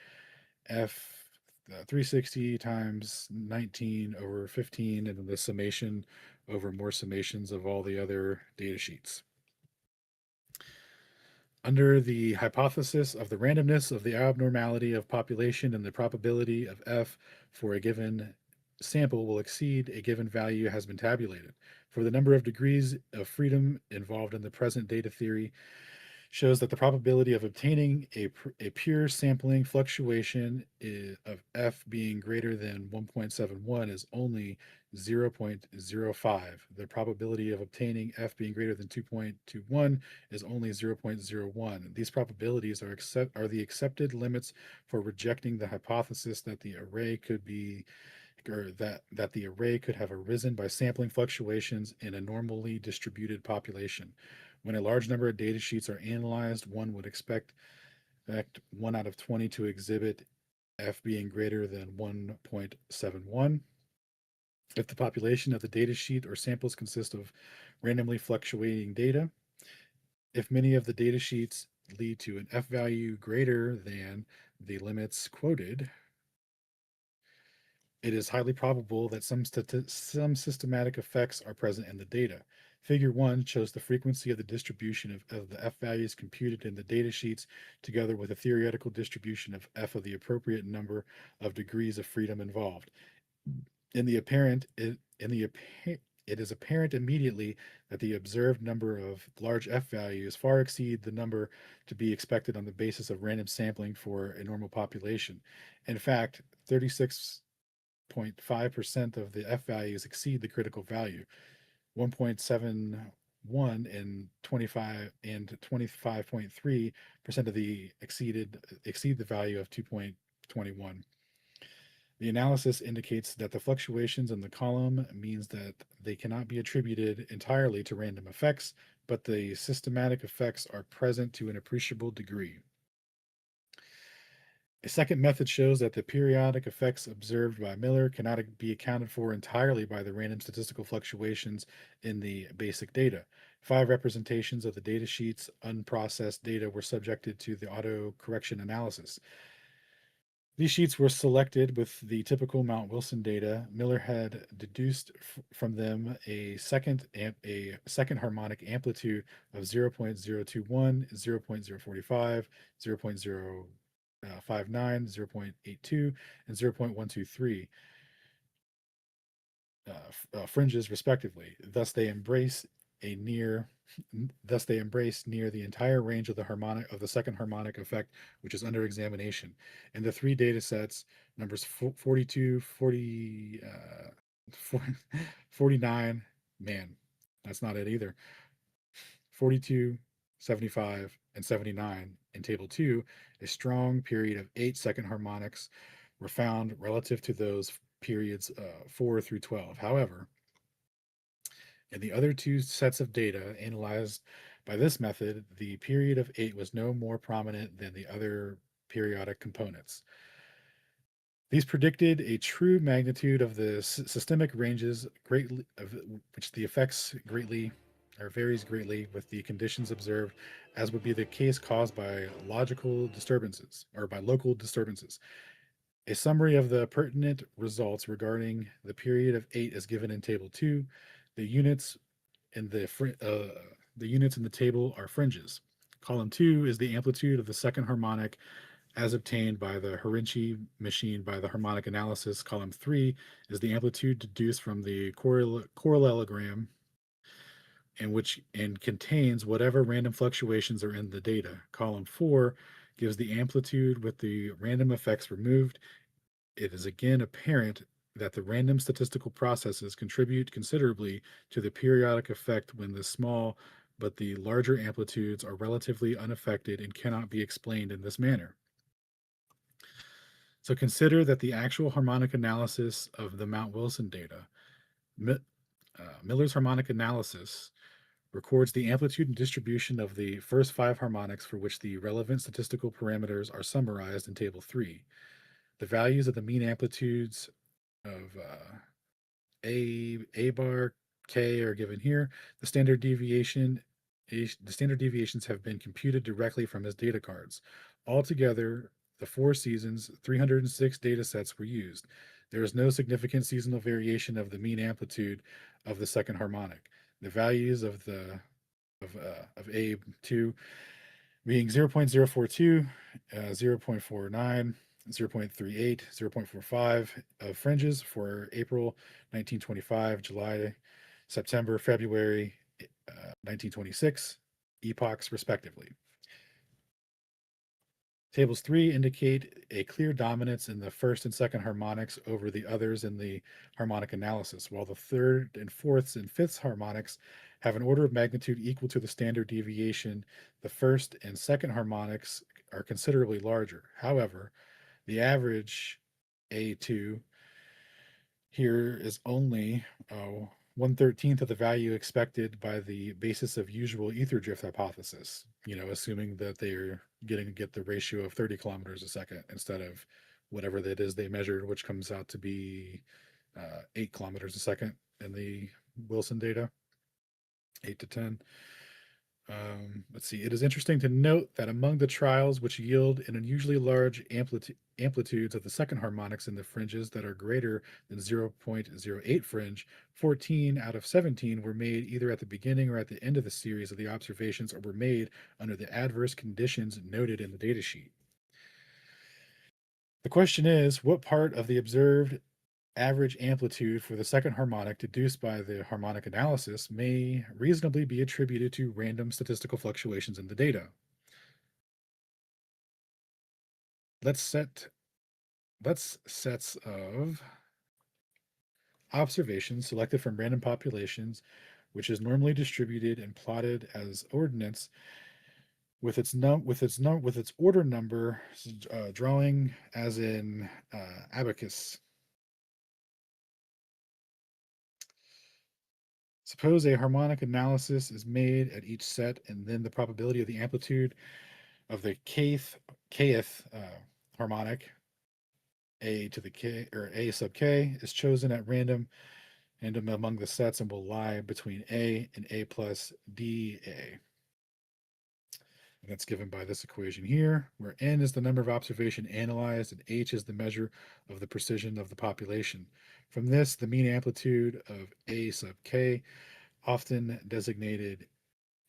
F 360 times 19 over 15, and then the summation over more summations of all the other data sheets. Under the hypothesis of the randomness of the abnormality of population and the probability of F for a given sample will exceed a given value has been tabulated. For the number of degrees of freedom involved in the present data theory shows that the probability of obtaining a pure sampling fluctuation of F being greater than 1.71 is only 0.05. The probability of obtaining F being greater than 2.21 is only 0.01. These probabilities are the accepted limits for rejecting the hypothesis that the array could be or that the array could have arisen by sampling fluctuations in a normally distributed population. When a large number of data sheets are analyzed, one would expect 1 out of 20 to exhibit F being greater than 1.71. If the population of the data sheet or samples consist of randomly fluctuating data, if many of the data sheets lead to an F value greater than the limits quoted, it is highly probable that some systematic effects are present in the data. Figure 1 shows the frequency of the distribution of the F values computed in the data sheets together with a theoretical distribution of F of the appropriate number of degrees of freedom involved. It is apparent immediately that the observed number of large F values far exceed the number to be expected on the basis of random sampling for a normal population. In fact, 36.5% of the F values exceed the critical value. 1.71 and 25.3% of the exceed the value of 2.21. The analysis indicates that the fluctuations in the column means that they cannot be attributed entirely to random effects, but the systematic effects are present to an appreciable degree. A second method shows that the periodic effects observed by Miller cannot be accounted for entirely by the random statistical fluctuations in the basic data. 5 representations of the data sheet's unprocessed data were subjected to the auto-correction analysis. These sheets were selected with the typical Mount Wilson data. Miller had deduced from them a second harmonic amplitude of 0.021, 0.045, 0.059, 0.82, and 0.123 fringes respectively. Thus, they embrace thus they embrace near the entire range of the second harmonic effect, which is under examination. In the three data sets, numbers 42, 49, man, that's not it either. 42, 75, and 79 in table 2, a strong period of 8 second harmonics were found relative to those periods 4 through 12. However, in the other two sets of data analyzed by this method, the period of 8 was no more prominent than the other periodic components. These predicted a true magnitude of the systemic ranges, greatly of which the effects greatly or varies greatly with the conditions observed, as would be the case caused by logical disturbances or by local disturbances. A summary of the pertinent results regarding the period of 8 is given in Table 2. The units in the units in the table are fringes. Column 2 is the amplitude of the second harmonic as obtained by the Horinsky machine by the harmonic analysis. Column 3 is the amplitude deduced from the correlelogram and contains whatever random fluctuations are in the data. Column 4 gives the amplitude with the random effects removed. It is again apparent that the random statistical processes contribute considerably to the periodic effect when the small but the larger amplitudes are relatively unaffected and cannot be explained in this manner. So consider that the actual harmonic analysis of the Mount Wilson data, Miller's harmonic analysis, records the amplitude and distribution of the first 5 harmonics for which the relevant statistical parameters are summarized in Table 3. The values of the mean amplitudes of A bar, K are given here. The standard deviations have been computed directly from his data cards. Altogether, the 4 seasons, 306 data sets were used. There is no significant seasonal variation of the mean amplitude of the second harmonic. The values of A2 being 0.042, 0.49, 0.38, 0.45 of fringes for April 1925, July, September, February 1926 epochs, respectively. Tables 3 indicate a clear dominance in the first and second harmonics over the others in the harmonic analysis, while the third and fourths and fifths harmonics have an order of magnitude equal to the standard deviation. The first and second harmonics are considerably larger. However, the average A2 here is only 1/13 of the value expected by the basis of usual ether drift hypothesis, assuming that they're get the ratio of 30 kilometers a second instead of whatever that is they measured, which comes out to be 8 kilometers a second in the Wilson data, 8 to 10. Let's see. It is interesting to note that among the trials which yield an unusually large amplitudes of the second harmonics in the fringes that are greater than 0.08 fringe, 14 out of 17 were made either at the beginning or at the end of the series of the observations, or were made under the adverse conditions noted in the datasheet. The question is, what part of the observed average amplitude for the second harmonic deduced by the harmonic analysis may reasonably be attributed to random statistical fluctuations in the data? Sets of observations selected from random populations, which is normally distributed and plotted as ordinates with its order number drawing as in abacus. Suppose a harmonic analysis is made at each set, and then the probability of the amplitude of the kth harmonic, A to the K or A sub K, is chosen at random among the sets and will lie between A and A plus dA. And that's given by this equation here, where N is the number of observation analyzed and H is the measure of the precision of the population. From this, the mean amplitude of A sub K, often designated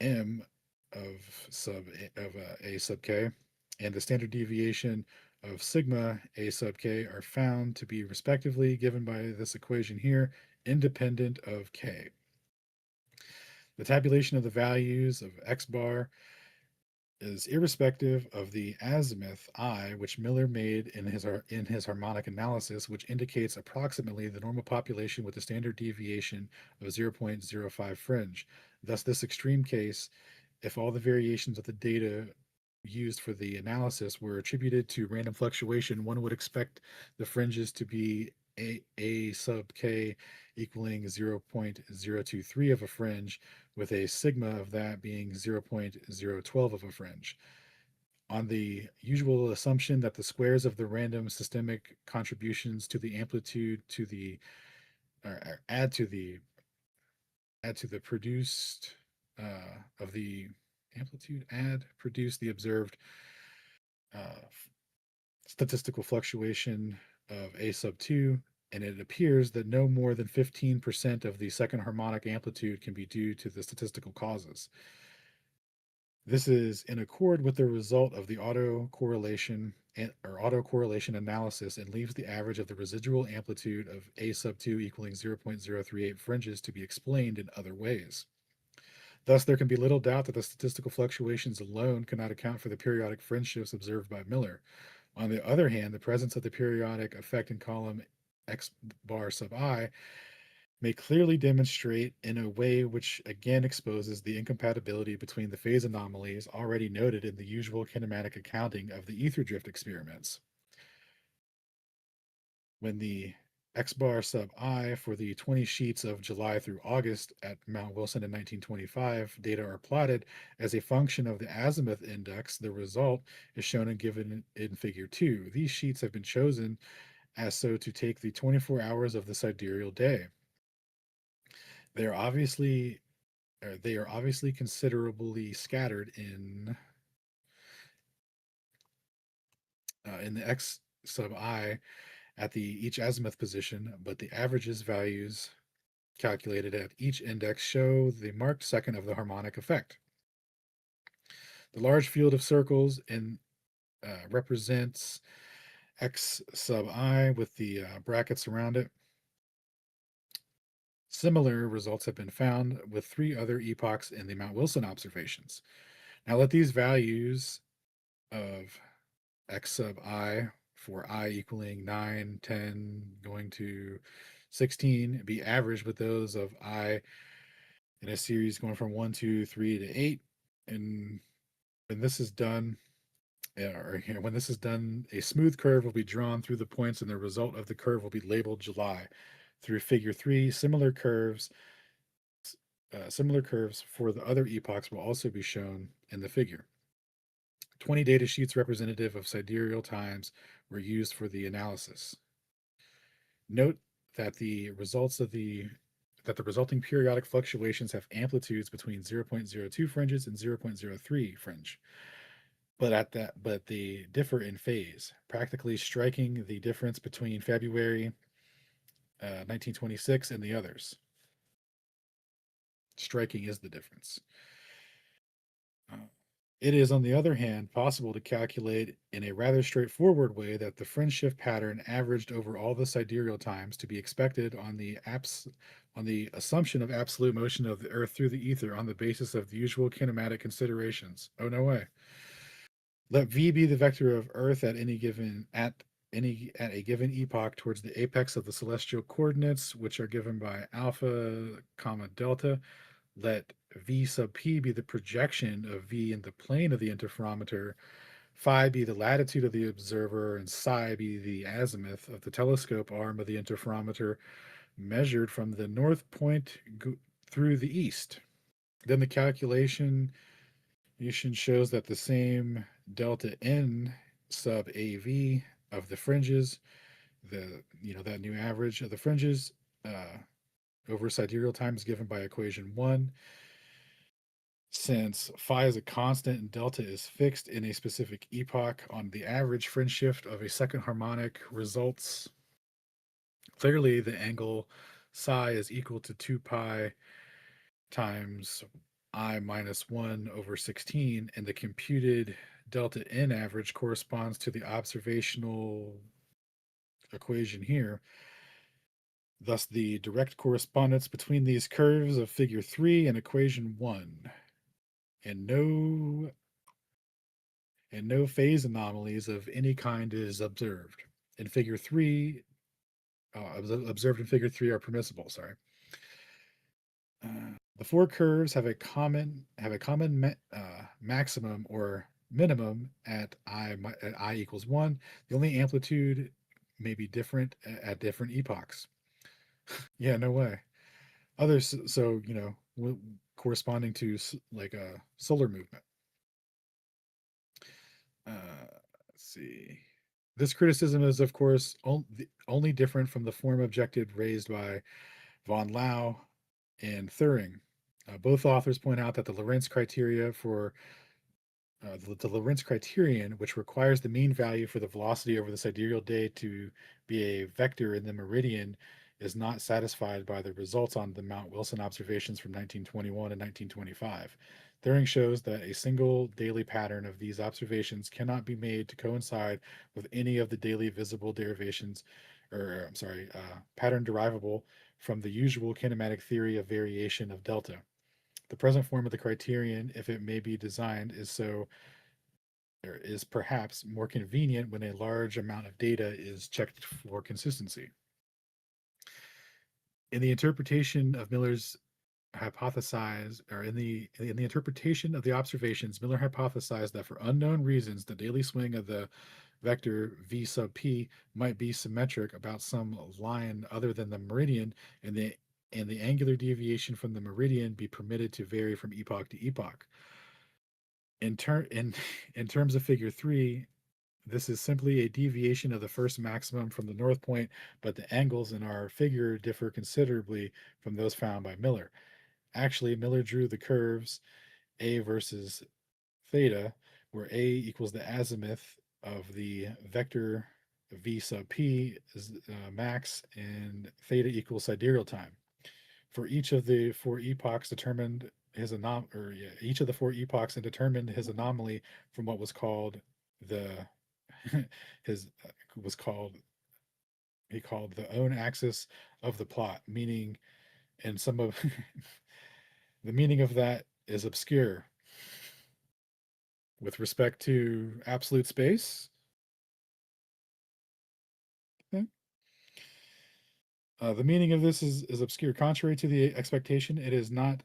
M of A sub K, and the standard deviation of sigma A sub K are found to be respectively given by this equation here, independent of K. The tabulation of the values of X bar is irrespective of the azimuth I, which Miller made in his harmonic analysis, which indicates approximately the normal population with a standard deviation of 0.05 fringe. Thus, this extreme case, if all the variations of the data used for the analysis were attributed to random fluctuation, one would expect the fringes to be a sub k equaling 0.023 of a fringe, with a sigma of that being 0.012 of a fringe. On the usual assumption that the squares of the random systemic contributions to the amplitude to the or add to the produced of the amplitude produce the observed uh, statistical fluctuation of a sub 2, and it appears that no more than 15% of the second harmonic amplitude can be due to the statistical causes. This is in accord with the result of the autocorrelation analysis, and leaves the average of the residual amplitude of a sub 2 equaling 0.038 fringes to be explained in other ways. Thus, there can be little doubt that the statistical fluctuations alone cannot account for the periodic fringe shifts observed by Miller. On the other hand, the presence of the periodic effect in column X bar sub I may clearly demonstrate in a way which again exposes the incompatibility between the phase anomalies already noted in the usual kinematic accounting of the ether drift experiments. When the X bar sub I for the 20 sheets of July through August at Mount Wilson in 1925 data are plotted as a function of the azimuth index, the result is shown and given in figure 2. These sheets have been chosen as so to take the 24 hours of the sidereal day. They are obviously considerably scattered in the X sub I at the each azimuth position, but the averages values calculated at each index show the marked second of the harmonic effect. The large field of circles represents X sub I with the brackets around it. Similar results have been found with 3 other epochs in the Mount Wilson observations. Now let these values of X sub I for I equaling 9, 10, going to 16 be averaged with those of I in a series going from 1, 2, 3 to 8. And when this is done, a smooth curve will be drawn through the points, and the result of the curve will be labeled July. Through figure 3, similar curves for the other epochs will also be shown in the figure. 20 data sheets representative of sidereal times were used for the analysis. Note that the resulting periodic fluctuations have amplitudes between 0.02 fringes and 0.03 fringe, but they differ in phase, practically striking the difference between February 1926 and the others. Striking is the difference. It is, on the other hand, possible to calculate in a rather straightforward way that the fringe shift pattern averaged over all the sidereal times to be expected on the assumption of absolute motion of the Earth through the ether on the basis of the usual kinematic considerations. Oh, no way. Let v be the vector of Earth at a given epoch towards the apex of the celestial coordinates, which are given by alpha, comma, delta. Let v sub p be the projection of v in the plane of the interferometer, phi be the latitude of the observer, and psi be the azimuth of the telescope arm of the interferometer measured from the north point through the east. Then the calculation shows that the same delta n sub av of the fringes, that new average of the fringes over sidereal time is given by equation 1. Since phi is a constant and delta is fixed in a specific epoch, on the average fringe shift of a second harmonic results, clearly the angle psi is equal to 2 pi times I minus 1 over 16, and the computed delta n average corresponds to the observational equation here. Thus, the direct correspondence between these curves of figure 3 and equation 1, and no phase anomalies of any kind is observed. In figure 3, observed in figure 3 are permissible, sorry. The four curves have a common maximum or minimum at I equals 1. The only amplitude may be different at different epochs. Yeah, no way. Others, so, corresponding to like a solar movement. Let's see. This criticism is, of course, only different from the form objective raised by von Lau and Thuring. Both authors point out that the Lorentz criteria for the Lorentz criterion, which requires the mean value for the velocity over the sidereal day to be a vector in the meridian, is not satisfied by the results on the Mount Wilson observations from 1921 and 1925. Thuring shows that a single daily pattern of these observations cannot be made to coincide with any of the daily visible derivations, pattern derivable from the usual kinematic theory of variation of delta. The present form of the criterion, if it may be designed, is perhaps more convenient when a large amount of data is checked for consistency. In the interpretation of Miller's hypothesized, or in the interpretation of the observations, Miller hypothesized that for unknown reasons, the daily swing of the vector v sub p might be symmetric about some line other than the meridian, and the angular deviation from the meridian be permitted to vary from epoch to epoch. In terms of figure 3, this is simply a deviation of the first maximum from the north point, but the angles in our figure differ considerably from those found by Miller. Actually, Miller drew the curves A versus theta, where A equals the azimuth of the vector v sub p is max, and theta equals sidereal time. For each of the four epochs determined each of the four epochs and determined his anomaly from what was called the he called the own axis of the plot, meaning, and some of the meaning of that is obscure with respect to absolute space. Okay. The meaning of this is obscure. Contrary to the expectation, it does not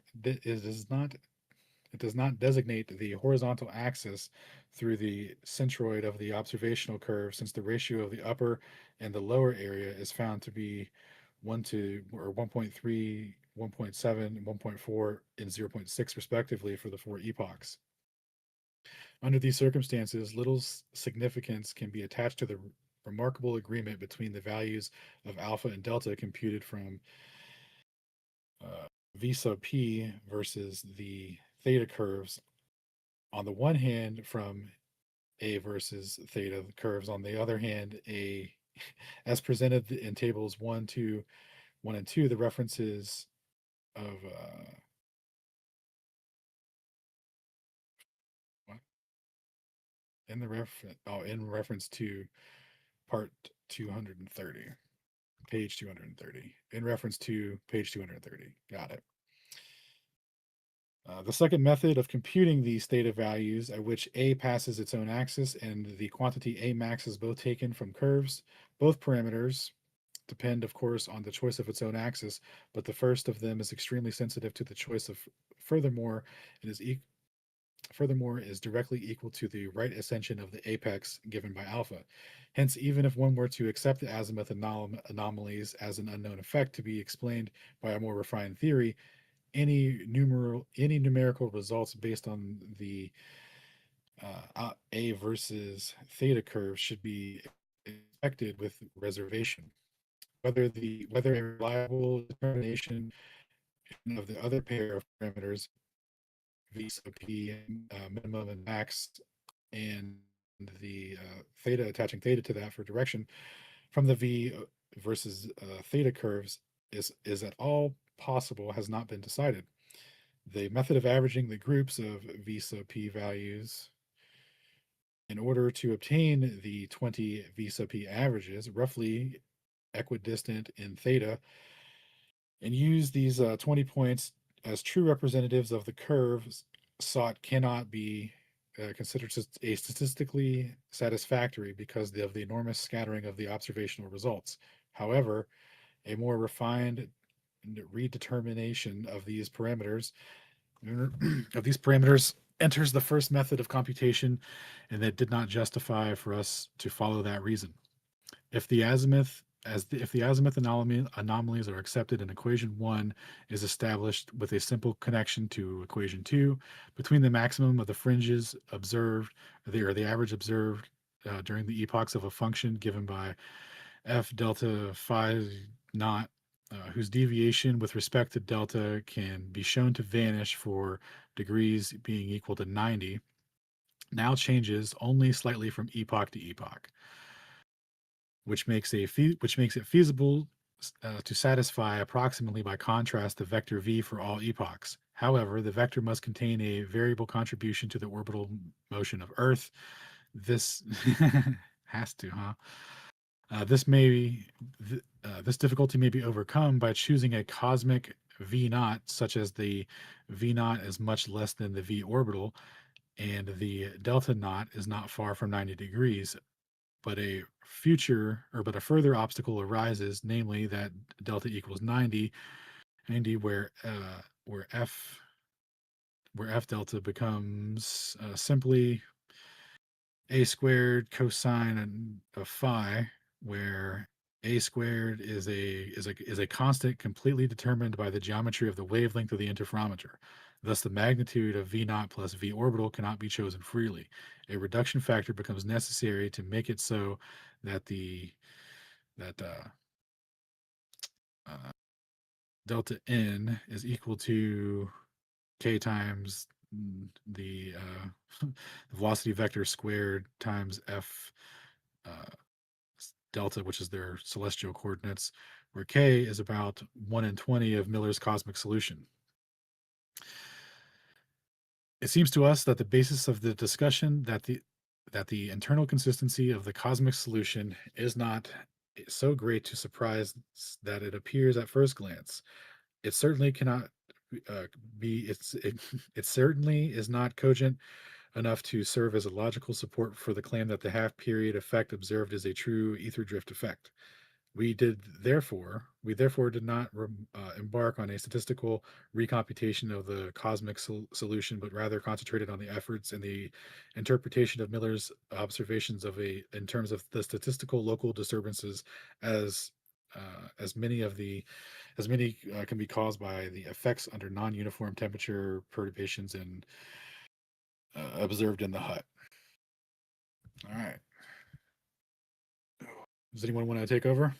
designate the horizontal axis through the centroid of the observational curve, since the ratio of the upper and the lower area is found to be 1.3, 1.7, 1.4, and 0.6 respectively for the four epochs. Under these circumstances, little significance can be attached to the remarkable agreement between the values of alpha and delta computed from v sub p versus the theta curves on the one hand, from A versus theta curves on the other hand, as presented in tables 1 and 2, the references of in reference to part 230, page 230, in reference to page 230. Got it. The second method of computing these theta values, at which A passes its own axis and the quantity A max is both taken from curves. Both parameters depend, of course, on the choice of its own axis, but the first of them is extremely sensitive to the choice of furthermore, is directly equal to the right ascension of the apex given by alpha. Hence, even if one were to accept the azimuth anomalies as an unknown effect to be explained by a more refined theory, any numerical results based on the A versus theta curve should be expected with reservation. Whether a reliable determination of the other pair of parameters, v sub p, minimum and max, and the theta, attaching theta to that for direction from the v versus theta curves is at all possible has not been decided. The method of averaging the groups of v sub p values in order to obtain the 20 v sub p averages roughly equidistant in theta, and use these 20 points as true representatives of the curves sought cannot be considered a statistically satisfactory because of the enormous scattering of the observational results. However, a more refined redetermination of these parameters enters the first method of computation, and that did not justify for us to follow that reason. If the azimuth anomalies are accepted and equation 1 is established with a simple connection to equation 2 between the maximum of the fringes observed, or the average observed during the epochs of a function given by f delta phi naught, whose deviation with respect to delta can be shown to vanish for degrees being equal to 90, now changes only slightly from epoch to epoch, which makes it feasible to satisfy approximately by contrast the vector v for all epochs. However, the vector must contain a variable contribution to the orbital motion of Earth. This has to, huh? This difficulty may be overcome by choosing a cosmic v naught, such as the v naught is much less than the v orbital, and the delta naught is not far from 90 degrees. But a further obstacle arises, namely that delta equals 90, where f delta becomes simply a squared cosine of phi, where a squared is a constant completely determined by the geometry of the wavelength of the interferometer. Thus, the magnitude of v naught plus v orbital cannot be chosen freely. A reduction factor becomes necessary to make it so that delta n is equal to k times the velocity vector squared times f delta, which is their celestial coordinates, where k is about 1 in 20 of Miller's cosmic solution. It seems to us that the basis of the discussion that the internal consistency of the cosmic solution is not so great to surprise that it appears at first glance. It certainly cannot it certainly is not cogent enough to serve as a logical support for the claim that the half period effect observed is a true ether drift effect. We therefore did not embark on a statistical recomputation of the cosmic solution, but rather concentrated on the efforts and the interpretation of Miller's observations in terms of the statistical local disturbances as many can be caused by the effects under non-uniform temperature perturbations and observed in the hut. All right. Does anyone want to take over?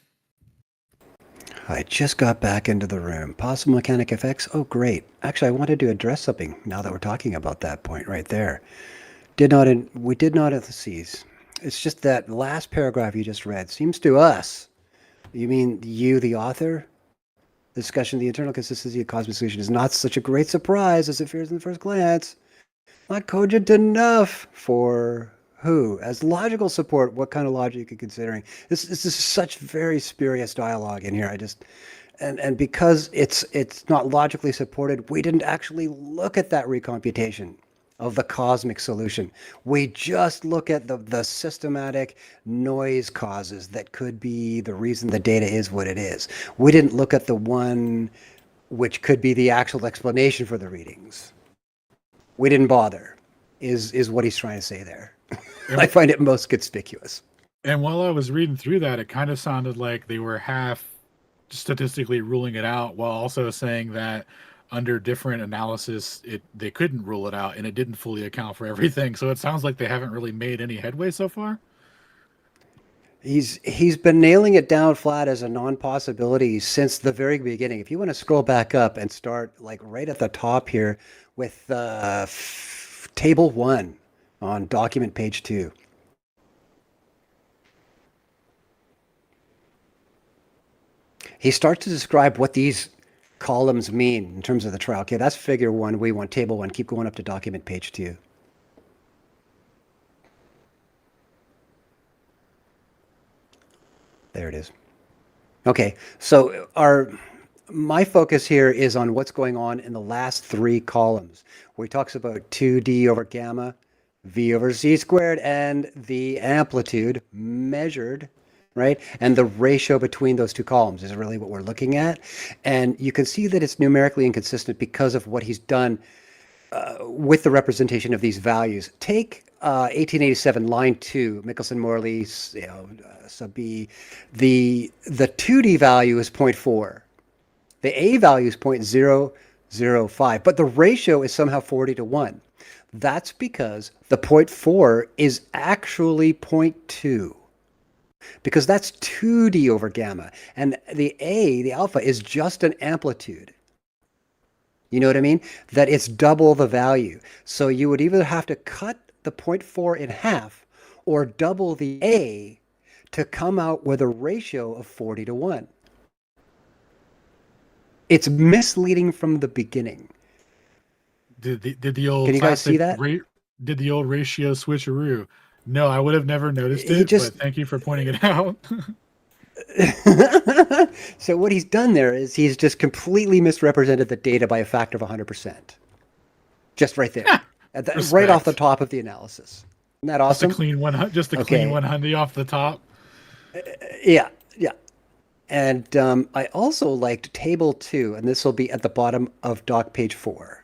I just got back into the room. Possible mechanic effects? Oh, great. Actually, I wanted to address something now that we're talking about that point right there. We did not seize. It's just that last paragraph you just read seems to us, you mean you, the author? The discussion of the internal consistency of cosmic solution is not such a great surprise as it appears in the first glance. Not cogent enough for who? As logical support, what kind of logic are you considering? This is such very spurious dialogue in here. And because it's not logically supported, we didn't actually look at that recomputation of the cosmic solution. We just look at the systematic noise causes that could be the reason the data is what it is. We didn't look at the one which could be the actual explanation for the readings. We didn't bother, is what he's trying to say there. I find it most conspicuous. And while I was reading through that, it kind of sounded like they were half statistically ruling it out while also saying that under different analysis, they couldn't rule it out and it didn't fully account for everything. So it sounds like they haven't really made any headway so far. He's been nailing it down flat as a non-possibility since the very beginning. If you want to scroll back up and start like right at the top here with table 1 on document page 2. He starts to describe what these columns mean in terms of the trial. Okay, that's figure 1. We want table 1. Keep going up to document page 2. There it is. Okay, so my focus here is on what's going on in the last three columns, where he talks about 2D over gamma, V over Z squared, and the amplitude measured, right? And the ratio between those two columns is really what we're looking at. And you can see that it's numerically inconsistent because of what he's done with the representation of these values. Take 1887, line 2, Michelson-Morley, sub B. The 2D value is 0.4. The A value is 0.005, but the ratio is somehow 40:1. That's because the 0.4 is actually 0.2, because that's 2D over gamma. And the A, the alpha, is just an amplitude. You know what I mean? That it's double the value. So you would either have to cut the 0.4 in half or double the A to come out with a ratio of 40:1. It's misleading from the beginning. Did the old Can you guys see classic that? did the old ratio switcheroo? No, I would have never noticed He it, just- but thank you for pointing it out. So what he's done there is he's just completely misrepresented the data by a factor of 100%. Just right there. Right off the top of the analysis. Isn't that Just a awesome? clean Okay. clean 100 off the top. Yeah, yeah. And I also liked table 2, and this will be at the bottom of doc page 4.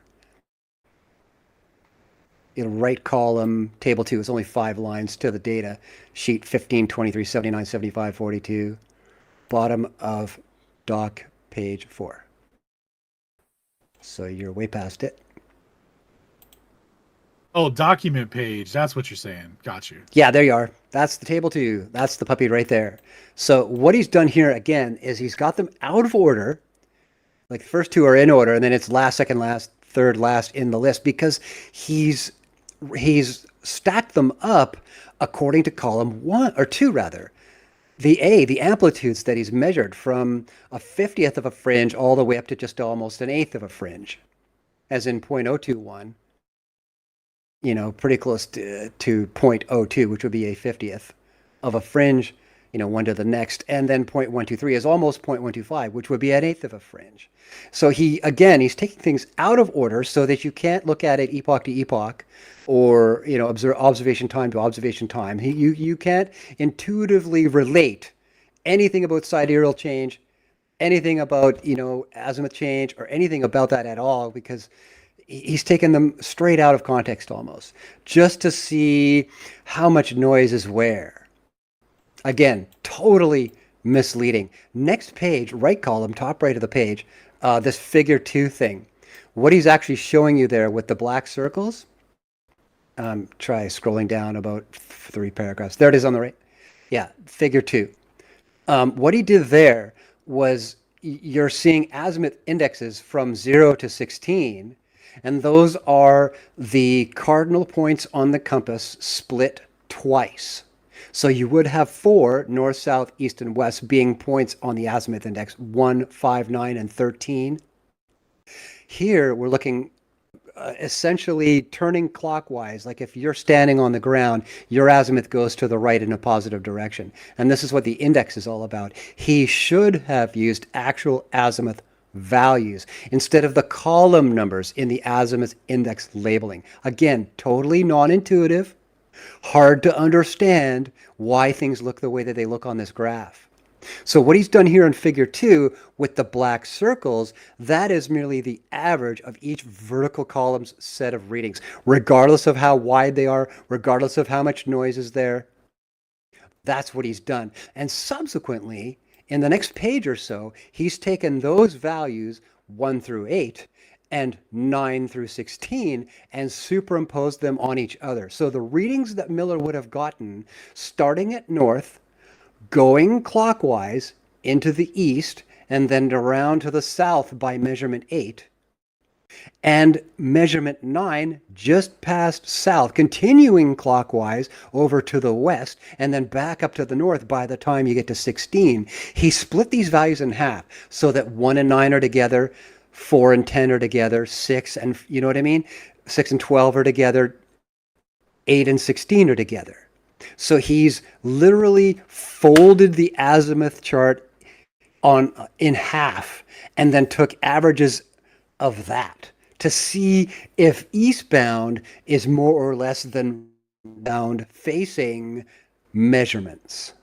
Right column, table 2. It's only 5 lines to the data. Sheet 15, 23, 79, 75, 42. Bottom of doc page 4. So you're way past it. Oh, document page. That's what you're saying. Got you. Yeah, there you are. That's the table 2. That's the puppy right there. So what he's done here again is he's got them out of order. Like the first 2 are in order, and then it's last, second last, third last in the list, because he's stacked them up according to column 1 or 2 rather. The A, the amplitudes that he's measured from a 50th of a fringe all the way up to just almost an 1/8 of a fringe, as in 0.021. Pretty close to 0.02, which would be a 50th of a fringe, one to the next. And then 0.123 is almost 0.125, which would be an 1/8 of a fringe. So he's taking things out of order so that you can't look at it epoch to epoch or, observation time to observation time. You can't intuitively relate anything about sidereal change, anything about, azimuth change, or anything about that at all, because he's taken them straight out of context almost, just to see how much noise is where. Again, totally misleading. Next page, right column, top right of the page, this figure 2 thing. What he's actually showing you there with the black circles, try scrolling down about 3 paragraphs. There it is on the right. Yeah, figure 2. What he did there was you're seeing azimuth indexes from 0 to 16, and those are the cardinal points on the compass split twice. So you would have 4, north, south, east, and west, being points on the azimuth index, 1, 5, 9, and 13. Here we're looking essentially turning clockwise. Like if you're standing on the ground, your azimuth goes to the right in a positive direction. And this is what the index is all about. He should have used actual azimuth values instead of the column numbers in the azimuth index labeling. Again, totally non-intuitive, hard to understand why things look the way that they look on this graph. So what he's done here in figure 2 with the black circles, that is merely the average of each vertical column's set of readings, regardless of how wide they are, regardless of how much noise is there. That's what he's done. And subsequently, in the next page or so, he's taken those values 1 through 8 and 9 through 16 and superimposed them on each other. So the readings that Miller would have gotten starting at north, going clockwise into the east, and then around to the south by measurement 8, and measurement 9 just past south, continuing clockwise over to the west, and then back up to the north by the time you get to 16. He split these values in half so that 1 and 9 are together, 4 and 10 are together, 6 and, 6 and 12 are together, 8 and 16 are together. So he's literally folded the azimuth chart in half and then took averages of that to see if eastbound is more or less than bound facing measurements.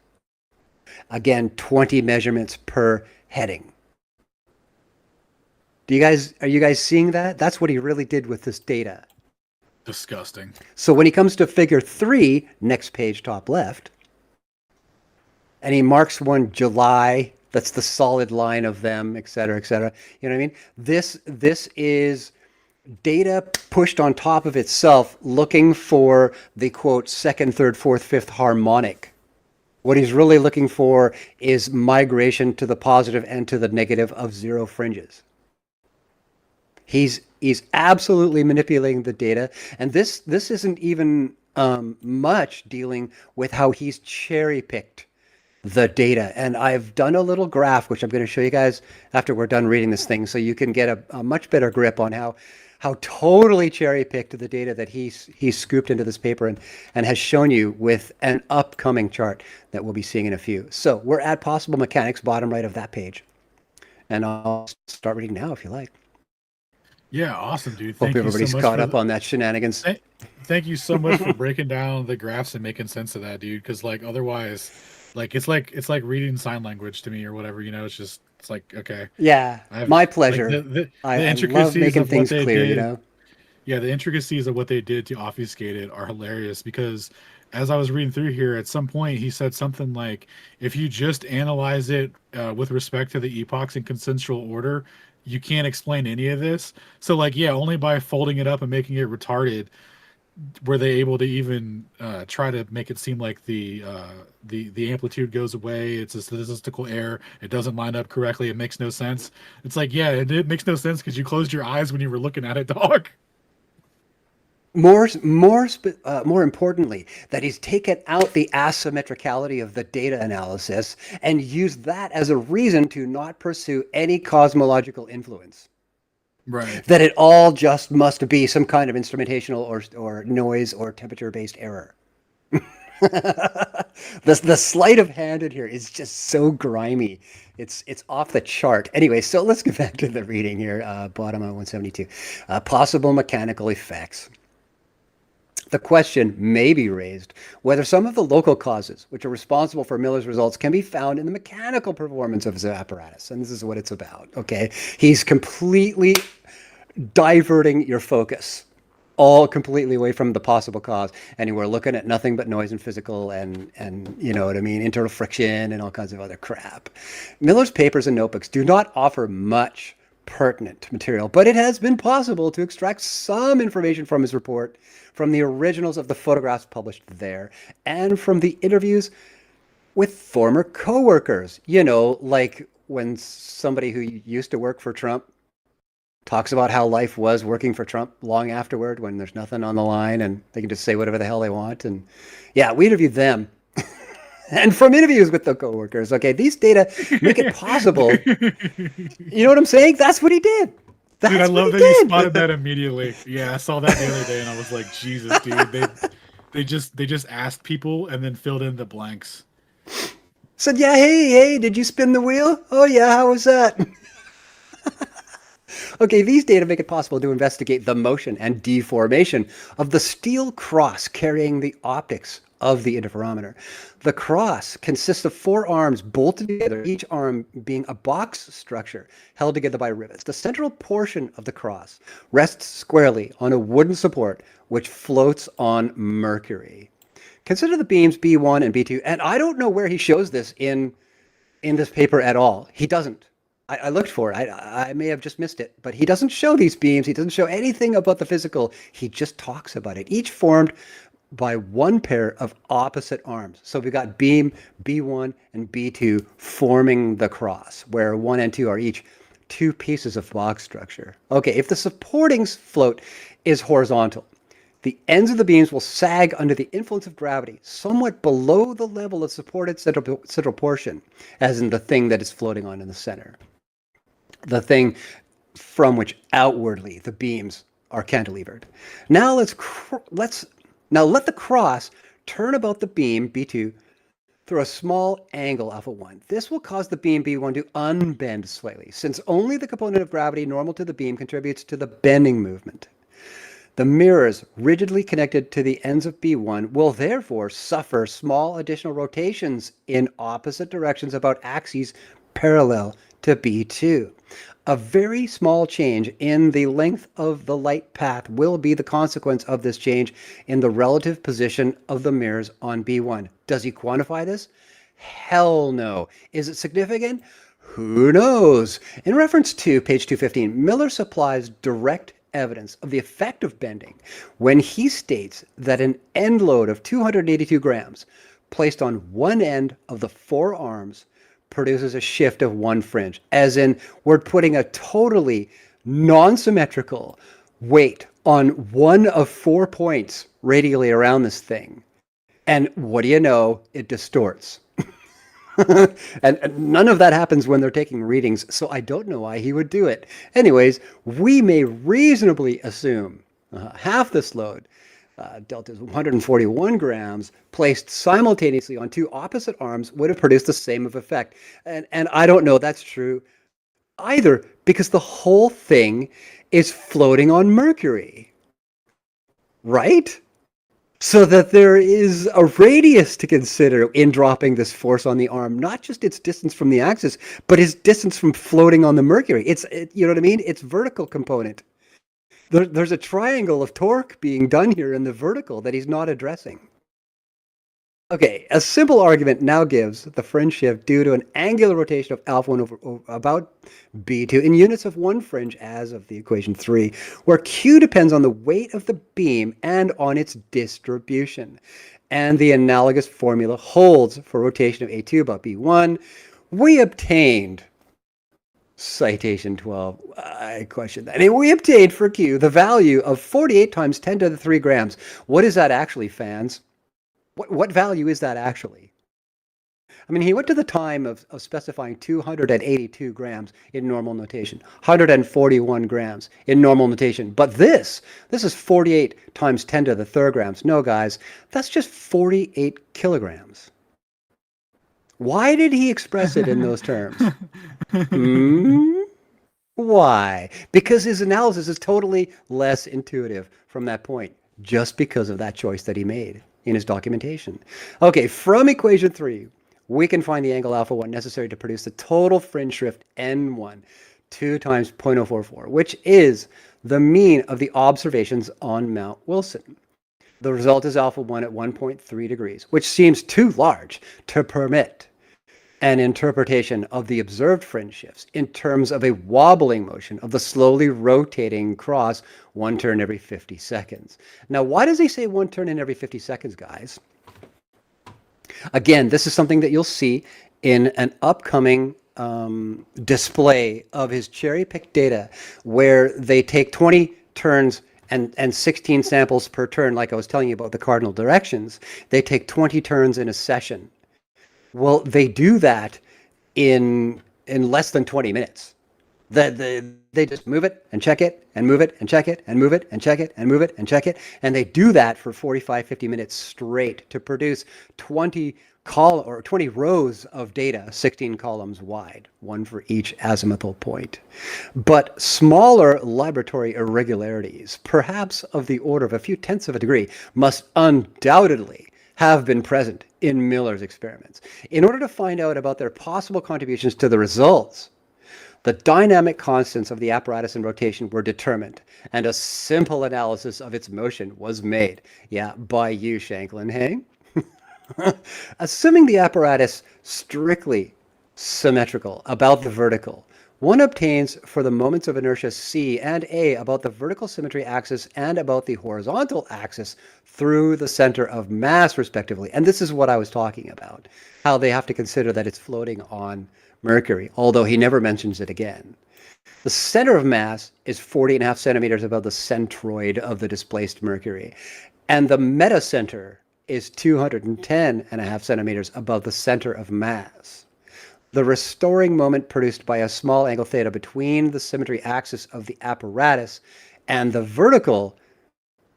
Again, 20 measurements per heading. Are you guys seeing that? That's what he really did with this data. Disgusting. So when he comes to figure 3, next page, top left, and he marks one July, that's the solid line of them, et cetera, et cetera. You know what I mean? This is data pushed on top of itself, looking for the quote second, third, fourth, fifth harmonic. What he's really looking for is migration to the positive and to the negative of 0 fringes. He's absolutely manipulating the data, and this isn't even much dealing with how he's cherry picked the data. And I've done a little graph, which I'm going to show you guys after we're done reading this thing, so you can get a much better grip on how totally cherry picked the data that he's scooped into this paper and has shown you with an upcoming chart that we'll be seeing in a few. So we're at possible mechanics, bottom right of that page, and I'll start reading now if you like. Yeah, awesome, dude. Hope Thank you everybody's so much caught for up on that shenanigans. Thank you so much for breaking down the graphs and making sense of that, dude. Because like otherwise, it's like reading sign language to me or whatever. You know, it's like okay. Yeah, my pleasure. Like I love making things clear. You know. Yeah, the intricacies of what they did to obfuscate it are hilarious because as I was reading through here, at some point he said something like, if you just analyze it with respect to the epochs in consensual order, you can't explain any of this. So like, yeah, only by folding it up and making it retarded were they able to even try to make it seem like the amplitude goes away. It's a statistical error. It doesn't line up correctly. It makes no sense. It's like, yeah, it makes no sense because you closed your eyes when you were looking at it, dog. More importantly, that he's taken out the asymmetricality of the data analysis and used that as a reason to not pursue any cosmological influence. Right. That it all just must be some kind of instrumentational or noise or temperature-based error. The sleight of hand in here is just so grimy. It's off the chart. Anyway, so let's get back to the reading here. Bottom of 172. Possible mechanical effects. The question may be raised whether some of the local causes which are responsible for Miller's results can be found in the mechanical performance of his apparatus. And this is what it's about, okay? He's completely diverting your focus all completely away from the possible cause. And we're looking at nothing but noise and physical and you know what I mean, internal friction and all kinds of other crap. Miller's papers and notebooks do not offer much pertinent material, but it has been possible to extract some information from his report, from the originals of the photographs published there, and from the interviews with former co-workers. You know, like when somebody who used to work for Trump talks about how life was working for Trump long afterward when there's nothing on the line and they can just say whatever the hell they want. And yeah, we interviewed them. And from interviews with the coworkers, okay, these data make it possible. You know what I'm saying? That's what he did. That's dude, I love what that he you did. spotted that immediately. Yeah, I saw that the other day and I was like, Jesus, dude. They just asked people and then filled in the blanks. Said, yeah, hey, did you spin the wheel? Oh yeah, how was that? Okay, these data make it possible to investigate the motion and deformation of the steel cross carrying the optics of the interferometer. The cross consists of 4 arms bolted together, each arm being a box structure held together by rivets. The central portion of the cross rests squarely on a wooden support which floats on mercury. Consider the beams B1 and B2, and I don't know where he shows this in this paper at all. He doesn't. I looked for it. I may have just missed it, but he doesn't show these beams. He doesn't show anything about the physical. He just talks about it. Each formed by one pair of opposite arms. So we've got beam B1 and B2 forming the cross, where 1 and 2 are each 2 pieces of box structure. Okay, if the supporting float is horizontal, the ends of the beams will sag under the influence of gravity, somewhat below the level of supported central portion, as in the thing that is floating on in the center. The thing from which outwardly the beams are cantilevered. Now let the cross turn about the beam B2 through a small angle alpha 1. This will cause the beam B1 to unbend slightly, since only the component of gravity normal to the beam contributes to the bending movement. The mirrors rigidly connected to the ends of B1 will therefore suffer small additional rotations in opposite directions about axes parallel to B2. A very small change in the length of the light path will be the consequence of this change in the relative position of the mirrors on B1. Does he quantify this? Hell no. Is it significant? Who knows? In reference to page 215, Miller supplies direct evidence of the effect of bending when he states that an end load of 282 grams placed on one end of the four arms produces a shift of one fringe, as in we're putting a totally non-symmetrical weight on one of 4 points radially around this thing. And what do you know? It distorts. and none of that happens when they're taking readings, so I don't know why he would do it. Anyways, we may reasonably assume half this load, delta is 141 grams, placed simultaneously on two opposite arms would have produced the same of effect. And I don't know that's true either, because the whole thing is floating on Mercury, right? So that there is a radius to consider in dropping this force on the arm, not just its distance from the axis, but its distance from floating on the Mercury. You know what I mean? It's vertical component. There's a triangle of torque being done here in the vertical that he's not addressing. Okay, a simple argument now gives the fringe shift due to an angular rotation of alpha 1 over about B2 in units of one fringe as of the equation 3, where Q depends on the weight of the beam and on its distribution. And the analogous formula holds for rotation of A2 about B1. We obtained, citation 12, I question that. And we obtained for Q the value of 48 times 10 to the 3 grams. What is that actually, fans? What value is that actually? I mean, he went to the time of specifying 282 grams in normal notation, 141 grams in normal notation. But this is 48 times 10 to the 3rd grams. No, guys, that's just 48 kilograms. Why did he express it in those terms? Why? Because his analysis is totally less intuitive from that point, just because of that choice that he made in his documentation. Okay, from equation 3, we can find the angle alpha 1 necessary to produce the total fringe shift N1, 2 times 0.044, which is the mean of the observations on Mount Wilson. The result is alpha 1 at 1.3 degrees, which seems too large to permit an interpretation of the observed fringe shifts in terms of a wobbling motion of the slowly rotating cross 1 turn every 50 seconds. Now, why does he say 1 turn in every 50 seconds, guys? Again, this is something that you'll see in an upcoming display of his cherry-picked data, where they take 20 turns and 16 samples per turn, like I was telling you about the cardinal directions. They take 20 turns in a session. Well, they do that in less than 20 minutes. They just move it and check it and move it and check it and move it and check it and move it and check it. And they do that for 45, 50 minutes straight to produce 20 rows of data, 16 columns wide, one for each azimuthal point. But smaller laboratory irregularities, perhaps of the order of a few tenths of a degree, must undoubtedly have been present in Miller's experiments. In order to find out about their possible contributions to the results, the dynamic constants of the apparatus in rotation were determined, and a simple analysis of its motion was made. Yeah, by you, Shankland, hey? Assuming the apparatus strictly symmetrical about the vertical, one obtains for the moments of inertia C and A about the vertical symmetry axis and about the horizontal axis through the center of mass, respectively. And this is what I was talking about, how they have to consider that it's floating on Mercury, although he never mentions it again. The center of mass is 40.5 centimeters above the centroid of the displaced Mercury, and the metacenter is 210.5 centimeters above the center of mass. The restoring moment produced by a small angle theta between the symmetry axis of the apparatus and the vertical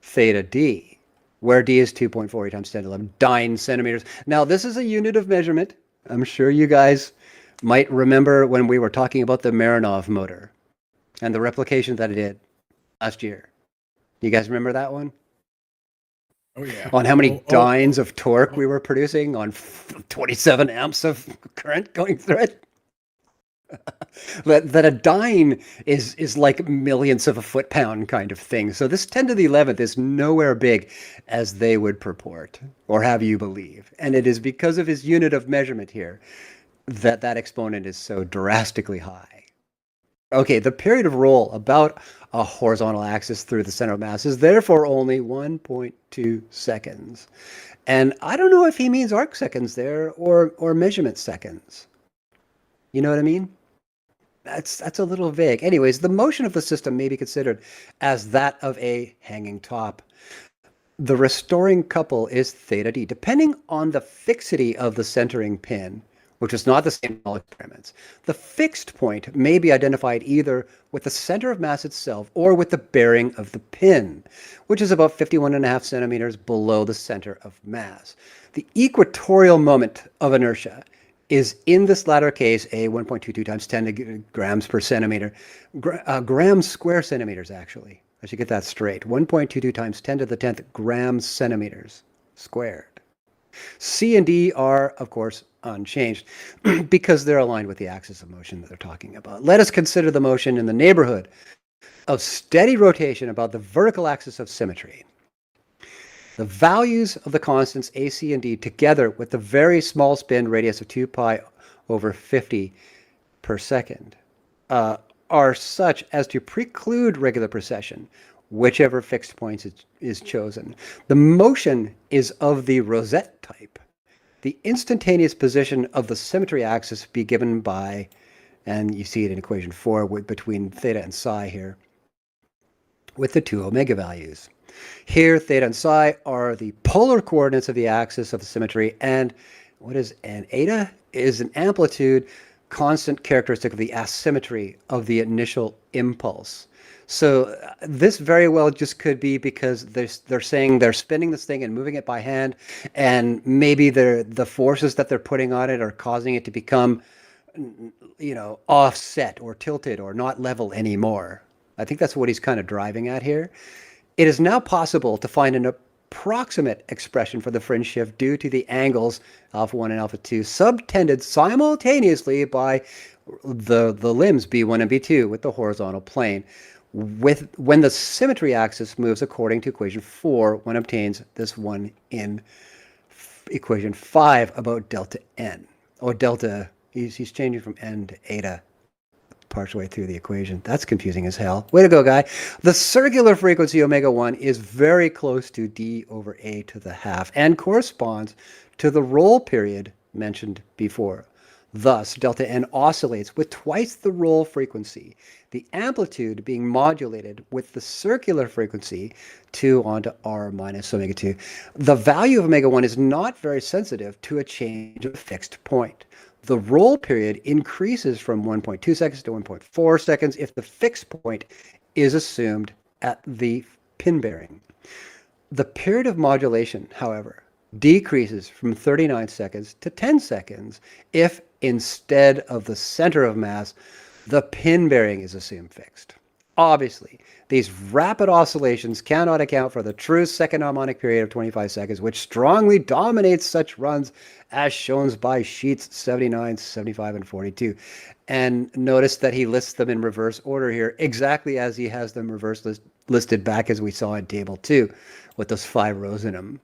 theta d where D is 2.48 times 10 to the 11 dyne centimeters. Now, this is a unit of measurement. I'm sure you guys might remember when we were talking about the Marinov motor and the replication that it did last year. You guys remember that one? Oh yeah. On how many Oh, dynes of torque we were producing on 27 amps of current going through it? that a dyne is like millionths of a foot-pound kind of thing. So this 10 to the 11th is nowhere big as they would purport or have you believe. And it is because of his unit of measurement here that that exponent is so drastically high. Okay, the period of roll about a horizontal axis through the center of mass is therefore only 1.2 seconds. And I don't know if he means arc seconds there or measurement seconds. You know what I mean? That's a little vague. Anyways, the motion of the system may be considered as that of a hanging top. The restoring couple is theta d, depending on the fixity of the centering pin, which is not the same in all experiments. The fixed point may be identified either with the center of mass itself or with the bearing of the pin, which is about 51.5 centimeters below the center of mass. The equatorial moment of inertia is in this latter case a 1.22 times 10 grams per centimeter, grams square centimeters actually. I should get that straight. 1.22 times 10 to the 10th grams centimeters squared. C and D are, of course, unchanged because they're aligned with the axis of motion that they're talking about. Let us consider the motion in the neighborhood of steady rotation about the vertical axis of symmetry. The values of the constants A, C, and D together with the very small spin radius of 2 pi over 50 per second are such as to preclude regular precession, whichever fixed point is chosen. The motion is of the rosette type. The instantaneous position of the symmetry axis be given by, and you see it in equation 4 between theta and psi here, with the two omega values. Here, theta and psi are the polar coordinates of the axis of the symmetry, and what is an eta? Is an amplitude constant characteristic of the asymmetry of the initial impulse. So this very well just could be because they're saying they're spinning this thing and moving it by hand, and maybe the forces that they're putting on it are causing it to become, offset or tilted or not level anymore. I think that's what he's kind of driving at here. It is now possible to find an approximate expression for the fringe shift due to the angles alpha 1 and alpha 2 subtended simultaneously by the limbs B1 and B2 with the horizontal plane. When the symmetry axis moves according to equation 4, one obtains this one in equation 5 about delta n, or delta, he's changing from n to eta partially through the equation. That's confusing as hell. Way to go, guy. The circular frequency omega 1 is very close to d over a to the half and corresponds to the roll period mentioned before. Thus, delta n oscillates with twice the roll frequency, the amplitude being modulated with the circular frequency 2 onto r minus omega 2. The value of omega 1 is not very sensitive to a change of a fixed point. The roll period increases from 1.2 seconds to 1.4 seconds if the fixed point is assumed at the pin bearing. The period of modulation, however, decreases from 39 seconds to 10 seconds if instead of the center of mass, the pin bearing is assumed fixed. Obviously, these rapid oscillations cannot account for the true second harmonic period of 25 seconds, which strongly dominates such runs as shown by sheets 79, 75, and 42. And notice that he lists them in reverse order here, exactly as he has them listed back as we saw in table 2, with those 5 rows in them.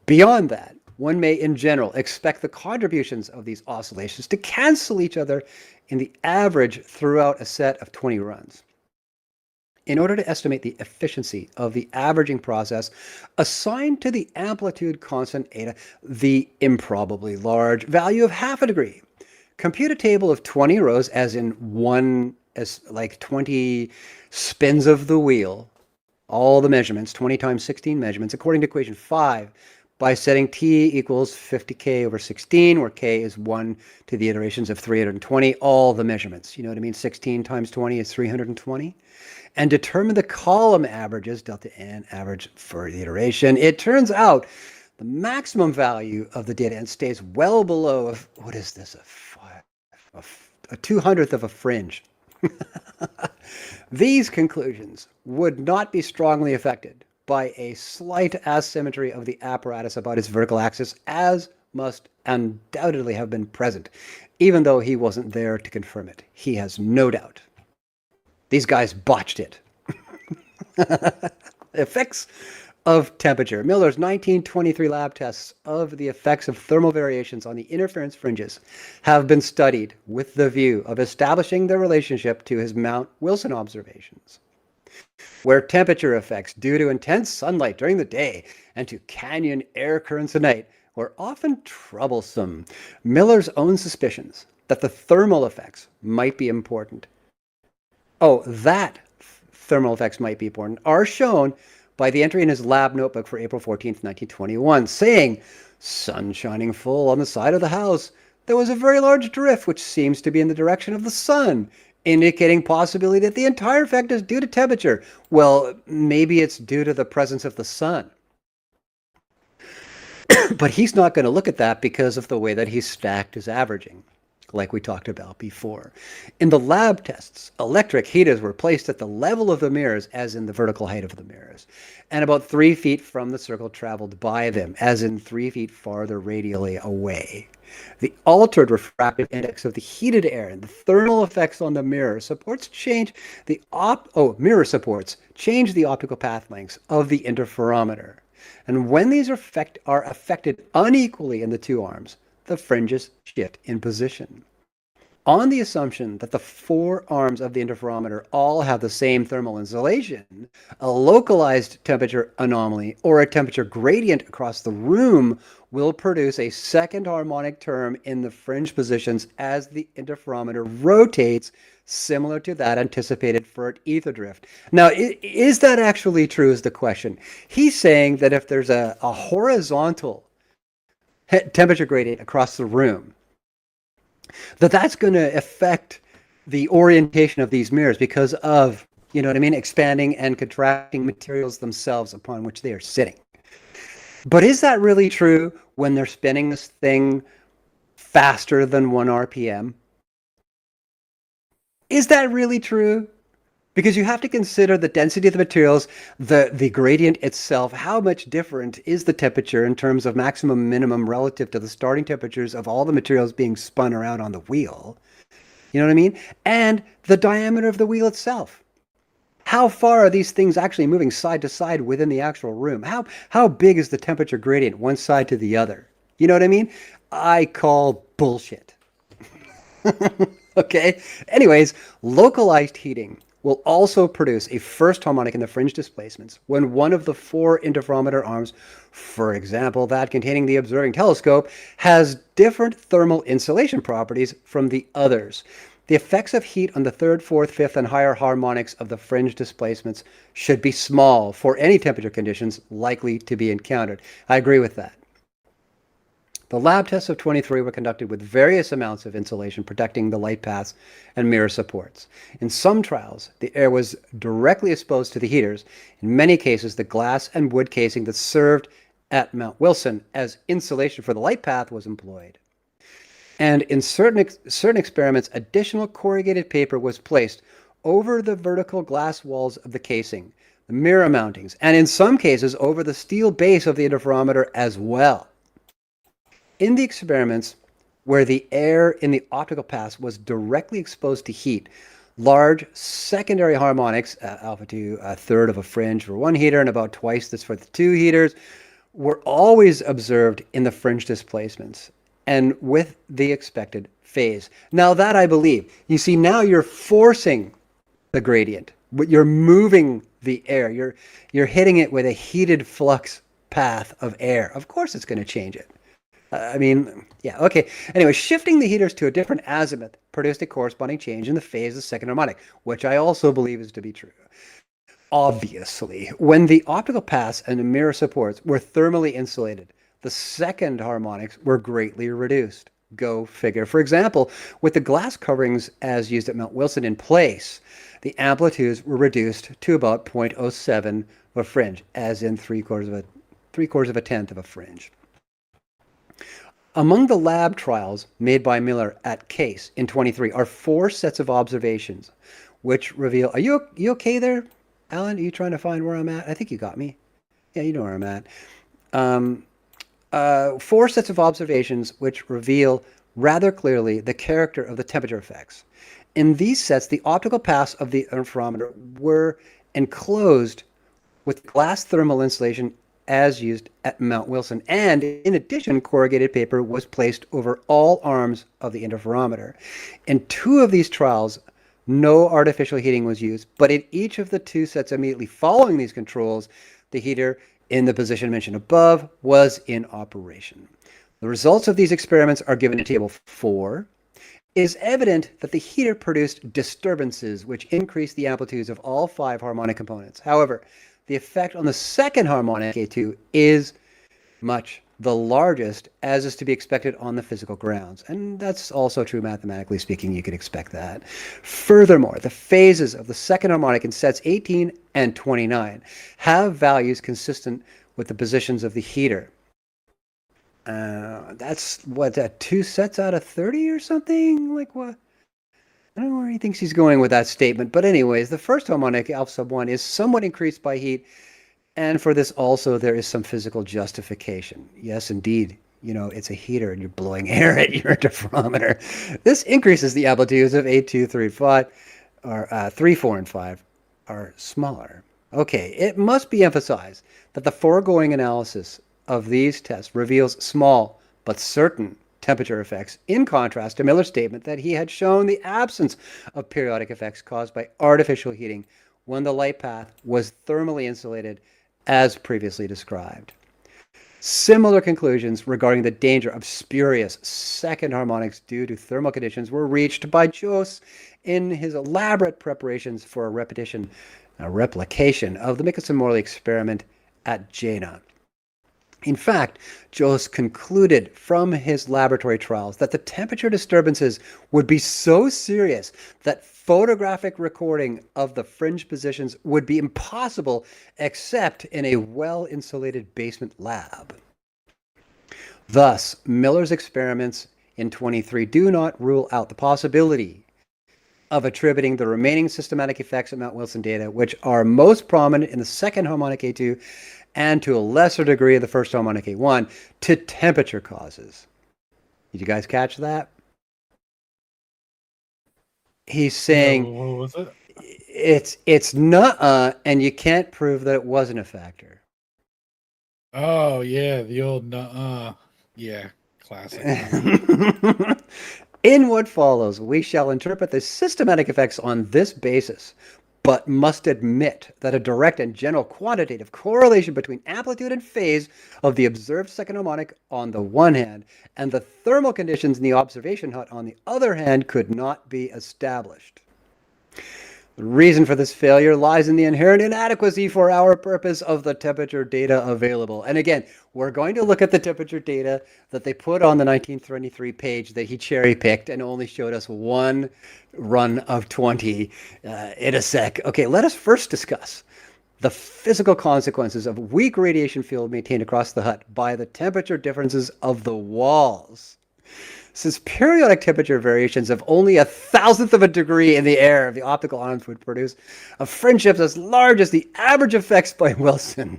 Beyond that, one may in general expect the contributions of these oscillations to cancel each other in the average throughout a set of 20 runs. In order to estimate the efficiency of the averaging process, assign to the amplitude constant eta the improbably large value of half a degree. Compute a table of 20 rows as in 20 spins of the wheel, all the measurements, 20 times 16 measurements, according to equation 5, by setting T equals 50K over 16, where K is 1 to the iterations of 320, all the measurements. You know what I mean? 16 times 20 is 320. And determine the column averages, delta N average for the iteration. It turns out the maximum value of the data N stays well below, what is this, a 200th of a fringe. These conclusions would not be strongly affected by a slight asymmetry of the apparatus about its vertical axis, as must undoubtedly have been present, even though he wasn't there to confirm it. He has no doubt. These guys botched it. Effects of temperature. Miller's 1923 lab tests of the effects of thermal variations on the interference fringes have been studied with the view of establishing their relationship to his Mount Wilson observations, where temperature effects due to intense sunlight during the day and to canyon air currents at night were often troublesome. Miller's own suspicions that the thermal effects might be important are shown by the entry in his lab notebook for April 14th, 1921, saying, sun shining full on the side of the house, there was a very large drift which seems to be in the direction of the sun, indicating possibility that the entire effect is due to temperature. Well, maybe it's due to the presence of the sun. But he's not going to look at that because of the way that he's stacked his averaging, like we talked about before. In the lab tests, electric heaters were placed at the level of the mirrors, as in the vertical height of the mirrors, and about 3 feet from the circle traveled by them, as in 3 feet farther radially away. The altered refractive index of the heated air and the thermal effects on the mirror supports change the optical path lengths of the interferometer. And when these are affected unequally in the two arms, the fringes shift in position. On the assumption that the 4 arms of the interferometer all have the same thermal insulation, a localized temperature anomaly or a temperature gradient across the room will produce a second harmonic term in the fringe positions as the interferometer rotates, similar to that anticipated for an ether drift. Now, is that actually true is the question. He's saying that if there's a horizontal temperature gradient across the room, that's going to affect the orientation of these mirrors because of, you know what I mean, expanding and contracting materials themselves upon which they are sitting. But is that really true when they're spinning this thing faster than 1 RPM? Is that really true? Because you have to consider the density of the materials, the gradient itself, how much different is the temperature in terms of maximum minimum relative to the starting temperatures of all the materials being spun around on the wheel. You know what I mean? And the diameter of the wheel itself. How far are these things actually moving side to side within the actual room? How big is the temperature gradient one side to the other? You know what I mean? I call bullshit. Okay? Anyways, localized heating will also produce a first harmonic in the fringe displacements when one of the 4 interferometer arms, for example, that containing the observing telescope, has different thermal insulation properties from the others. The effects of heat on the 3rd, 4th, 5th, and higher harmonics of the fringe displacements should be small for any temperature conditions likely to be encountered. I agree with that. The lab tests of 23 were conducted with various amounts of insulation protecting the light paths and mirror supports. In some trials, the air was directly exposed to the heaters. In many cases, the glass and wood casing that served at Mount Wilson as insulation for the light path was employed. And in certain experiments, additional corrugated paper was placed over the vertical glass walls of the casing, the mirror mountings, and in some cases over the steel base of the interferometer as well. In the experiments where the air in the optical paths was directly exposed to heat, large secondary harmonics, alpha to 1/3 of a fringe for 1 heater and about twice this for the 2 heaters, were always observed in the fringe displacements and with the expected phase. Now that I believe. You see, now you're forcing the gradient, but you're moving the air. You're hitting it with a heated flux path of air. Of course it's going to change it. Yeah, okay. Anyway, shifting the heaters to a different azimuth produced a corresponding change in the phase of the second harmonic, which I also believe is to be true. Obviously, when the optical paths and the mirror supports were thermally insulated, the second harmonics were greatly reduced. Go figure. For example, with the glass coverings as used at Mount Wilson in place, the amplitudes were reduced to about 0.07 of a fringe, as in three-quarters of a tenth of a fringe. Among the lab trials made by Miller at Case in 23 are 4 sets of observations which reveal. Are you okay there, Alan? Are you trying to find where I'm at? I think you got me. Yeah, you know where I'm at. 4 sets of observations which reveal rather clearly the character of the temperature effects. In these sets, the optical paths of the interferometer were enclosed with glass thermal insulation as used at Mount Wilson. And in addition, corrugated paper was placed over all arms of the interferometer. In 2 of these trials, no artificial heating was used, but in each of the 2 sets immediately following these controls, the heater in the position mentioned above was in operation. The results of these experiments are given in Table 4. It is evident that the heater produced disturbances which increased the amplitudes of all 5 harmonic components. However, the effect on the second harmonic, A2, is much the largest, as is to be expected on the physical grounds. And that's also true mathematically speaking, you could expect that. Furthermore, the phases of the second harmonic in sets 18 and 29 have values consistent with the positions of the heater. That's what, 2 sets out of 30 or something? Like what? I don't know where he thinks he's going with that statement. But anyways, the first harmonic, alpha sub 1, is somewhat increased by heat. And for this also, there is some physical justification. Yes, indeed. You know, it's a heater and you're blowing air at your interferometer. This increases the amplitudes of A2, 3, 5, or 3, 4, and 5 are smaller. Okay, it must be emphasized that the foregoing analysis of these tests reveals small but certain temperature effects, in contrast to Miller's statement that he had shown the absence of periodic effects caused by artificial heating when the light path was thermally insulated as previously described. Similar conclusions regarding the danger of spurious second harmonics due to thermal conditions were reached by Jost in his elaborate preparations for a replication of the Michelson-Morley experiment at Jena. In fact, Jost concluded from his laboratory trials that the temperature disturbances would be so serious that photographic recording of the fringe positions would be impossible except in a well-insulated basement lab. Thus, Miller's experiments in 23 do not rule out the possibility of attributing the remaining systematic effects of Mount Wilson data, which are most prominent in the second harmonic A2 and to a lesser degree of the first harmonic A1, to temperature causes. Did you guys catch that? He's saying what was it? it's nuh-uh, and you can't prove that it wasn't a factor. Oh yeah, the old yeah, classic. In what follows, we shall interpret the systematic effects on this basis, but must admit that a direct and general quantitative correlation between amplitude and phase of the observed second harmonic on the one hand and the thermal conditions in the observation hut on the other hand could not be established. The reason for this failure lies in the inherent inadequacy for our purpose of the temperature data available. And again, we're going to look at the temperature data that they put on the 1923 page that he cherry-picked and only showed us one run of 20 in a sec. Okay, let us first discuss the physical consequences of weak radiation field maintained across the hut by the temperature differences of the walls. Since periodic temperature variations of only 1,000th of a degree in the air of the optical arms would produce a fringe shift as large as the average effects by Wilson.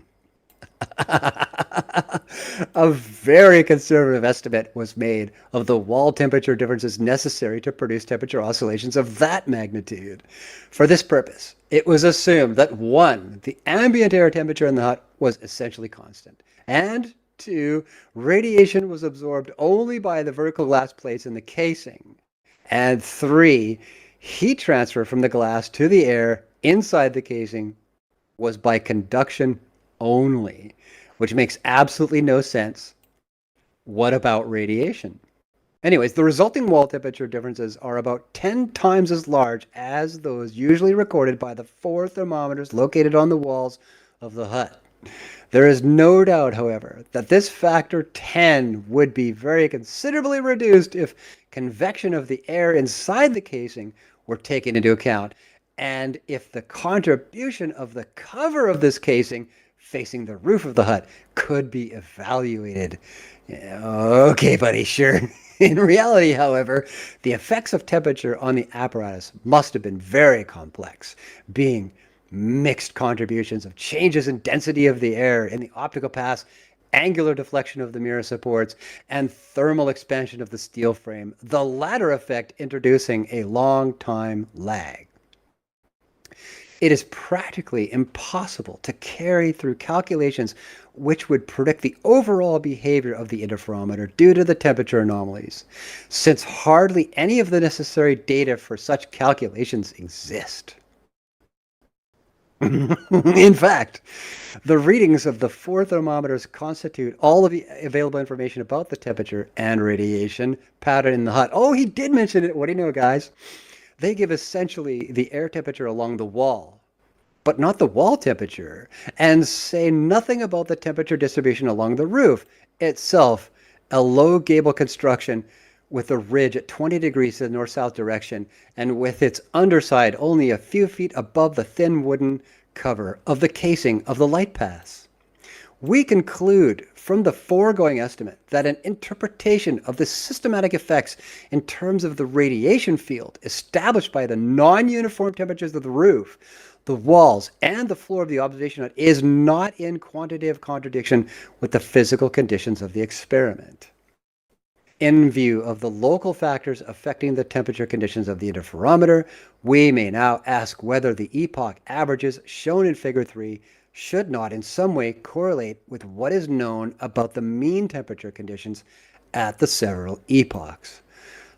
A very conservative estimate was made of the wall temperature differences necessary to produce temperature oscillations of that magnitude. For this purpose, it was assumed that 1, the ambient air temperature in the hut was essentially constant, and 2, radiation was absorbed only by the vertical glass plates in the casing, and 3, heat transfer from the glass to the air inside the casing was by conduction only, which makes absolutely no sense. What about radiation? Anyways, the resulting wall temperature differences are about 10 times as large as those usually recorded by the 4 thermometers located on the walls of the hut. There is no doubt, however, that this factor 10 would be very considerably reduced if convection of the air inside the casing were taken into account, and if the contribution of the cover of this casing facing the roof of the hut could be evaluated. Okay, buddy, sure. In reality, however, the effects of temperature on the apparatus must have been very complex, being mixed contributions of changes in density of the air in the optical pass, angular deflection of the mirror supports, and thermal expansion of the steel frame, the latter effect introducing a long time lag. It is practically impossible to carry through calculations which would predict the overall behavior of the interferometer due to the temperature anomalies, since hardly any of the necessary data for such calculations exist. In fact, the readings of the 4 thermometers constitute all of the available information about the temperature and radiation pattern in the hut. Oh, he did mention it. What do you know, guys? They give essentially the air temperature along the wall, but not the wall temperature, and say nothing about the temperature distribution along the roof itself, a low gable construction with a ridge at 20 degrees to the north-south direction, and with its underside only a few feet above the thin wooden cover of the casing of the light pass. We conclude from the foregoing estimate that an interpretation of the systematic effects in terms of the radiation field established by the non-uniform temperatures of the roof, the walls, and the floor of the observation hut is not in quantitative contradiction with the physical conditions of the experiment. In view of the local factors affecting the temperature conditions of the interferometer, we may now ask whether the epoch averages shown in Figure 3 should not in some way correlate with what is known about the mean temperature conditions at the several epochs.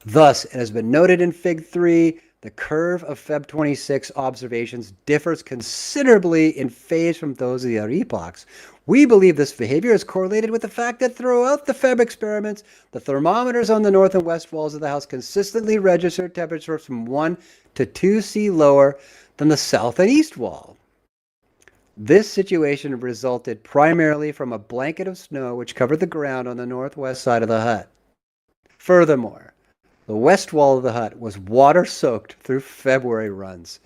Thus, it has been noted in Fig 3, the curve of Feb 26 observations differs considerably in phase from those of the other epochs. We believe this behavior is correlated with the fact that throughout the Feb experiments, the thermometers on the north and west walls of the house consistently registered temperatures from 1 to 2 C lower than the south and east wall. This situation resulted primarily from a blanket of snow which covered the ground on the northwest side of the hut. Furthermore, the west wall of the hut was water-soaked through February runs.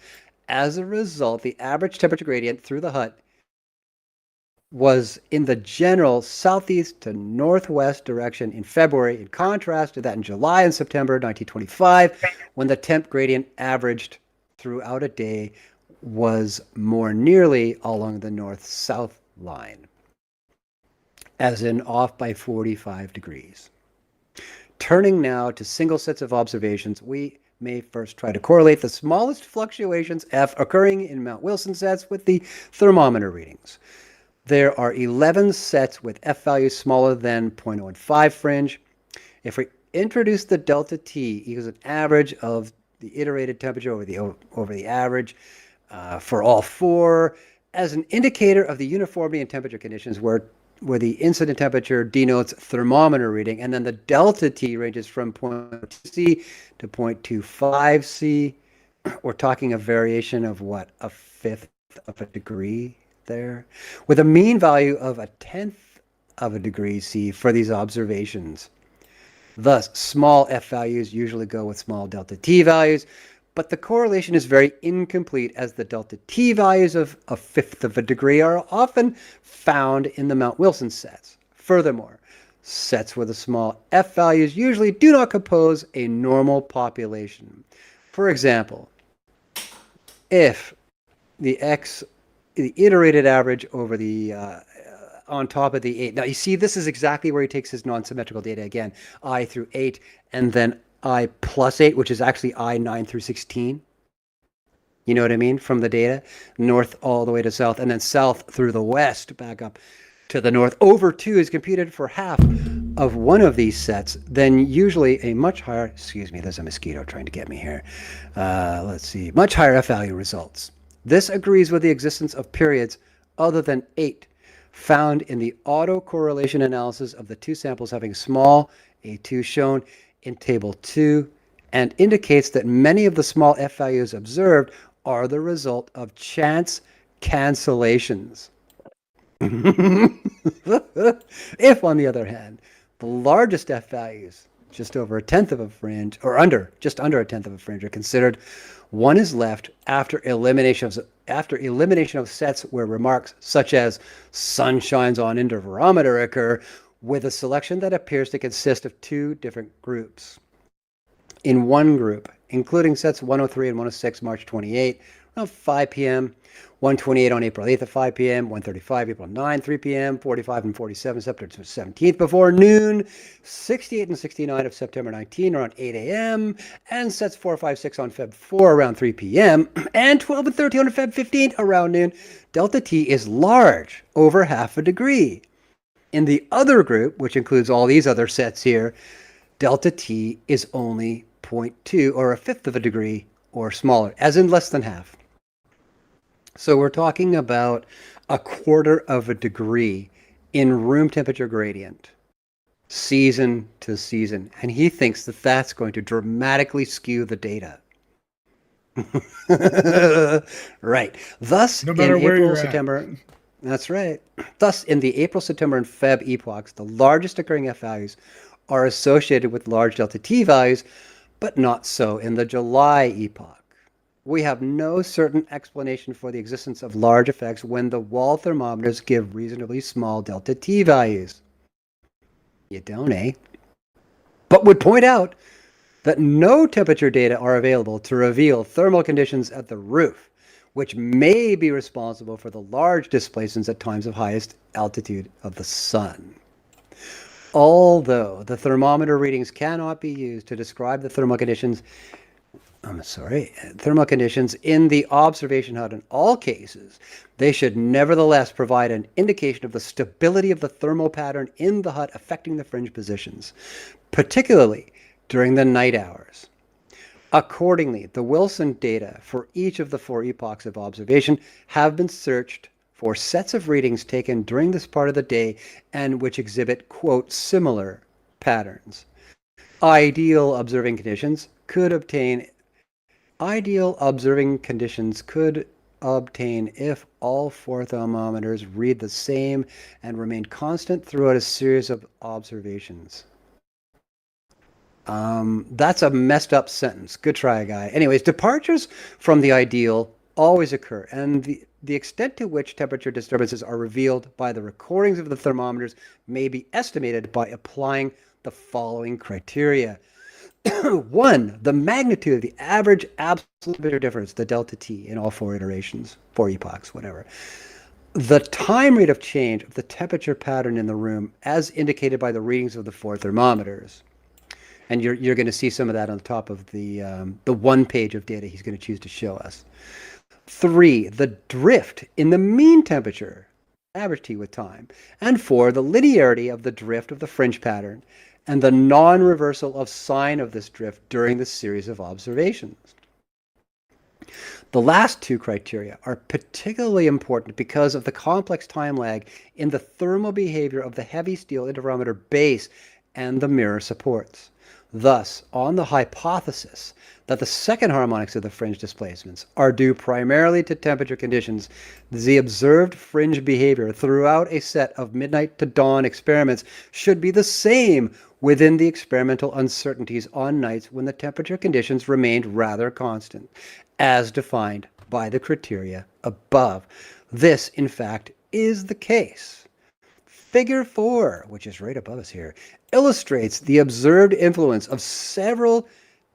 As a result, the average temperature gradient through the hut was in the general southeast to northwest direction in February, in contrast to that in July and September 1925, when the temp gradient averaged throughout a day was more nearly along the north-south line, as in off by 45 degrees. Turning now to single sets of observations, we may first try to correlate the smallest fluctuations F occurring in Mount Wilson sets with the thermometer readings. There are 11 sets with F values smaller than 0.15 fringe. If we introduce the delta T equals an average of the iterated temperature over the average for all 4 as an indicator of the uniformity in temperature conditions where the incident temperature denotes thermometer reading, and then the delta T ranges from 0.2 C to 0.25 C. We're talking a variation of what, a fifth of a degree there, with a mean value of a tenth of a degree C for these observations. Thus, small f values usually go with small delta T values, but the correlation is very incomplete as the delta T values of a fifth of a degree are often found in the Mount Wilson sets. Furthermore, sets with a small f values usually do not compose a normal population. For example, if the iterated average over the on top of the 8. Now you see this is exactly where he takes his non-symmetrical data again, I through 8, and then I plus 8, which is actually I 9 through 16. You know what I mean? From the data, north all the way to south, and then south through the west back up to the north. Over 2 is computed for half of one of these sets, then usually a much higher, excuse me, there's a mosquito trying to get me here. Let's see, much higher F value results. This agrees with the existence of periods other than 8 found in the autocorrelation analysis of the 2 samples having small A2 shown in Table 2, and indicates that many of the small F values observed are the result of chance cancellations. If, on the other hand, the largest F values, just over a tenth of a fringe, or just under a tenth of a fringe, are considered, one is left after elimination of sets where remarks such as sun shines on interferometer occur, with a selection that appears to consist of two different groups. In one group, including sets 103 and 106, March 28, around 5 p.m., 128 on April 8th at 5 p.m., 135 April 9, 3 p.m., 45 and 47 September 17th before noon, 68 and 69 of September 19 around 8 a.m., and sets 4, 5, 6 on Feb 4 around 3 p.m., and 12 and 13 on Feb 15 around noon. Delta T is large, over half a degree. In the other group, which includes all these other sets here, delta T is only 0.2 or a fifth of a degree or smaller, as in less than half. So we're talking about a quarter of a degree in room temperature gradient, season to season. And he thinks that that's going to dramatically skew the data. Right. Thus, No matter in where April, you're at. September, that's right. Thus, in the April, September, and Feb epochs, the largest occurring F values are associated with large delta T values, but not so in the July epoch. We have no certain explanation for the existence of large effects when the wall thermometers give reasonably small delta T values. You don't, eh? But would point out that no temperature data are available to reveal thermal conditions at the roof, which may be responsible for the large displacements at times of highest altitude of the sun. Although the thermometer readings cannot be used to describe the thermal conditions in the observation hut in all cases, they should nevertheless provide an indication of the stability of the thermal pattern in the hut affecting the fringe positions, particularly during the night hours. Accordingly, the Wilson data for each of the 4 epochs of observation have been searched for sets of readings taken during this part of the day and which exhibit, quote, similar patterns. Ideal observing conditions could obtain if all 4 thermometers read the same and remain constant throughout a series of observations. That's a messed up sentence. Good try, guy. Anyways, departures from the ideal always occur, and the extent to which temperature disturbances are revealed by the recordings of the thermometers may be estimated by applying the following criteria. 1, the magnitude of the average absolute temperature difference, the delta T, in all 4 iterations, 4 epochs, whatever. The time rate of change of the temperature pattern in the room as indicated by the readings of the 4 thermometers. And you're going to see some of that on the top of the one page of data he's going to choose to show us. 3, the drift in the mean temperature, average T with time. And 4, the linearity of the drift of the fringe pattern and the non-reversal of sign of this drift during the series of observations. The last 2 criteria are particularly important because of the complex time lag in the thermal behavior of the heavy steel interferometer base and the mirror supports. Thus, on the hypothesis that the second harmonics of the fringe displacements are due primarily to temperature conditions, the observed fringe behavior throughout a set of midnight to dawn experiments should be the same within the experimental uncertainties on nights when the temperature conditions remained rather constant, as defined by the criteria above. This, in fact, is the case. Figure 4, which is right above us here, illustrates the observed influence of several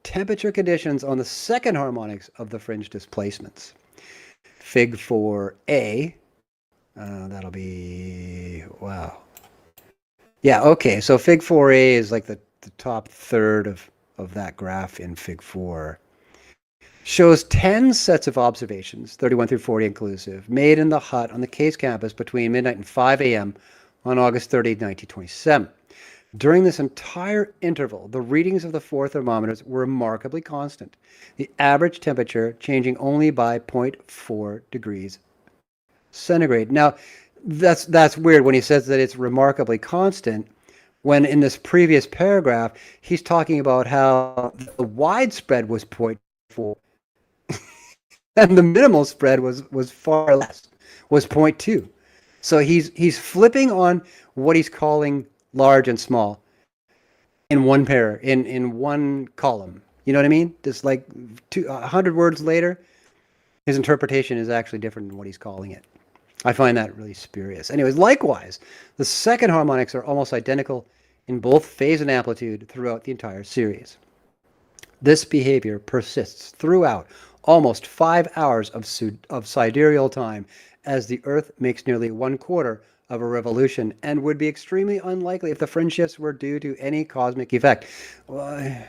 temperature conditions on the second harmonics of the fringe displacements. Fig 4a, that'll be, wow. Yeah, okay, so Fig 4a is like the top third of that graph in Fig 4. Shows 10 sets of observations, 31 through 40 inclusive, made in the hut on the Case campus between midnight and 5 a.m. on August 30, 1927. During this entire interval, the readings of the 4 thermometers were remarkably constant, the average temperature changing only by 0.4 degrees centigrade. Now, that's weird when he says that it's remarkably constant, when in this previous paragraph, he's talking about how the widespread was 0.4 and the minimal spread was far less, was 0.2. So he's flipping on what he's calling large and small in one pair, in one column. You know what I mean? Just like 100 words later, his interpretation is actually different than what he's calling it. I find that really spurious. Anyways, likewise, the second harmonics are almost identical in both phase and amplitude throughout the entire series. This behavior persists throughout almost 5 hours of sidereal time as the Earth makes nearly 1/4 of a revolution, and would be extremely unlikely if the fringe shifts were due to any cosmic effect. Well,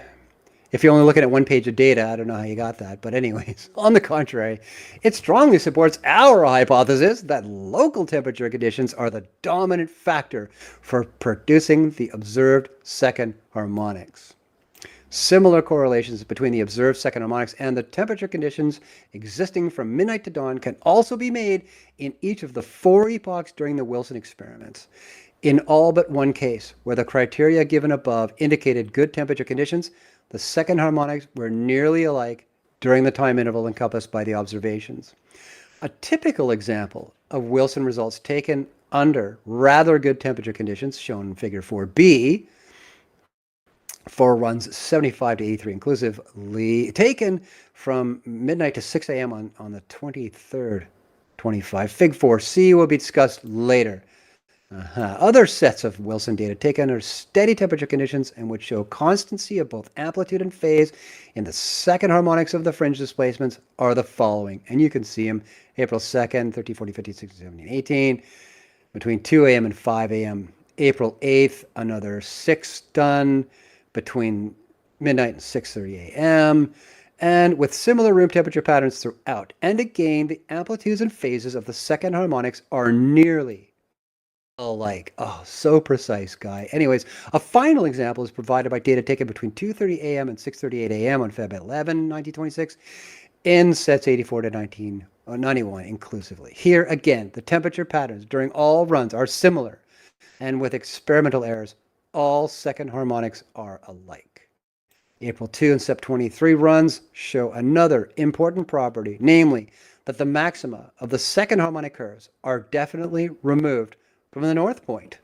if you're only looking at one page of data, I don't know how you got that. But anyways, on the contrary, it strongly supports our hypothesis that local temperature conditions are the dominant factor for producing the observed second harmonics. Similar correlations between the observed second harmonics and the temperature conditions existing from midnight to dawn can also be made in each of the 4 epochs during the Wilson experiments. In all but one case, where the criteria given above indicated good temperature conditions, the second harmonics were nearly alike during the time interval encompassed by the observations. A typical example of Wilson results taken under rather good temperature conditions, shown in figure 4b, for runs 75 to 83 inclusively, taken from midnight to 6 a.m. on the 23rd, 25. Fig 4c will be discussed later. Other sets of Wilson data taken under steady temperature conditions and which show constancy of both amplitude and phase in the second harmonics of the fringe displacements are the following. And you can see them April 2nd, 13, 14, 15, 16, 17, 18, between 2 a.m. and 5 a.m. April 8th, another 6 done between midnight and 6:30 a.m., and with similar room temperature patterns throughout. And again, the amplitudes and phases of the second harmonics are nearly alike. Oh, so precise, Guy. Anyways, a final example is provided by data taken between 2:30 a.m. and 6:38 a.m. on Feb 11, 1926, in sets 84 to 91 inclusively. Here again, the temperature patterns during all runs are similar, and with experimental errors, all second harmonics are alike. April 2 and Sep 23 runs show another important property, namely that the maxima of the second harmonic curves are definitely removed from the north point.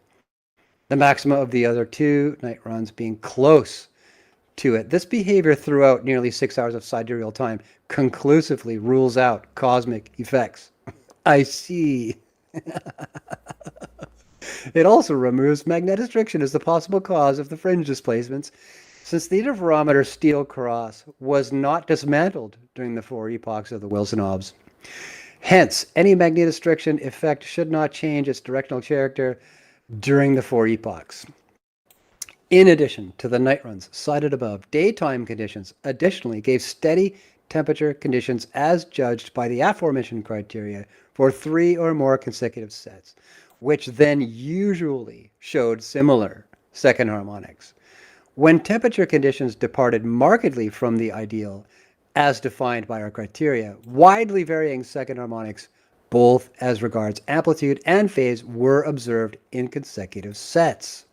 The maxima of the other 2 night runs being close to it. This behavior throughout nearly 6 hours of sidereal time conclusively rules out cosmic effects. I see. It also removes magnetostriction as the possible cause of the fringe displacements, since the interferometer steel cross was not dismantled during the 4 epochs of the Wilson obs. Hence, any magnetostriction effect should not change its directional character during the 4 epochs. In addition to the night runs cited above, daytime conditions additionally gave steady temperature conditions as judged by the aforementioned criteria for 3 or more consecutive sets, which then usually showed similar second harmonics. When temperature conditions departed markedly from the ideal, as defined by our criteria, widely varying second harmonics, both as regards amplitude and phase, were observed in consecutive sets.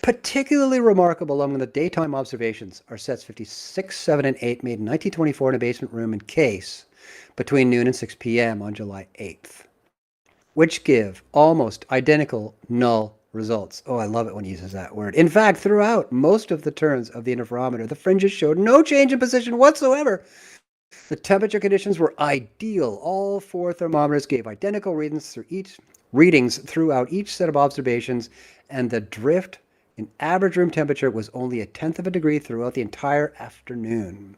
Particularly remarkable among the daytime observations are sets 56, 7, and 8 made in 1924 in a basement room in Case between noon and 6 p.m. on July 8th. Which give almost identical null results. Oh, I love it when he uses that word. In fact, throughout most of the turns of the interferometer, the fringes showed no change in position whatsoever. The temperature conditions were ideal. All 4 thermometers gave identical readings throughout each set of observations, and the drift in average room temperature was only 1/10 of a degree throughout the entire afternoon.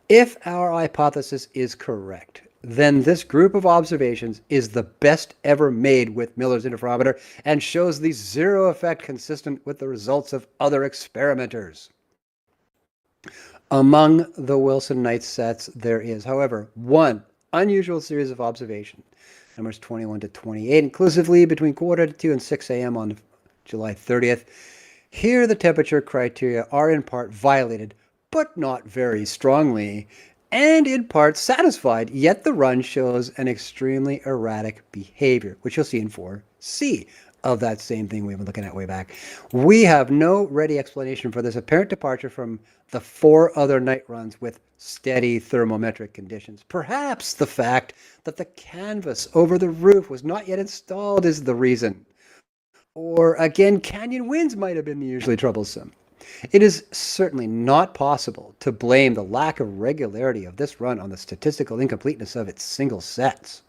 If our hypothesis is correct, then this group of observations is the best ever made with Miller's interferometer and shows the zero effect consistent with the results of other experimenters. Among the Wilson night sets, there is, however, one unusual series of observations, numbers 21 to 28, inclusively between 1:45 and 6 a.m. on July 30th. Here, the temperature criteria are in part violated, but not very strongly, and in part satisfied, yet the run shows an extremely erratic behavior, which you'll see in 4C. of that same thing we've been looking at way back. We have no ready explanation for this apparent departure from the 4 other night runs with steady thermometric conditions. Perhaps the fact that the canvas over the roof was not yet installed is the reason. Or again, canyon winds might have been usually troublesome. It is certainly not possible to blame the lack of regularity of this run on the statistical incompleteness of its single sets.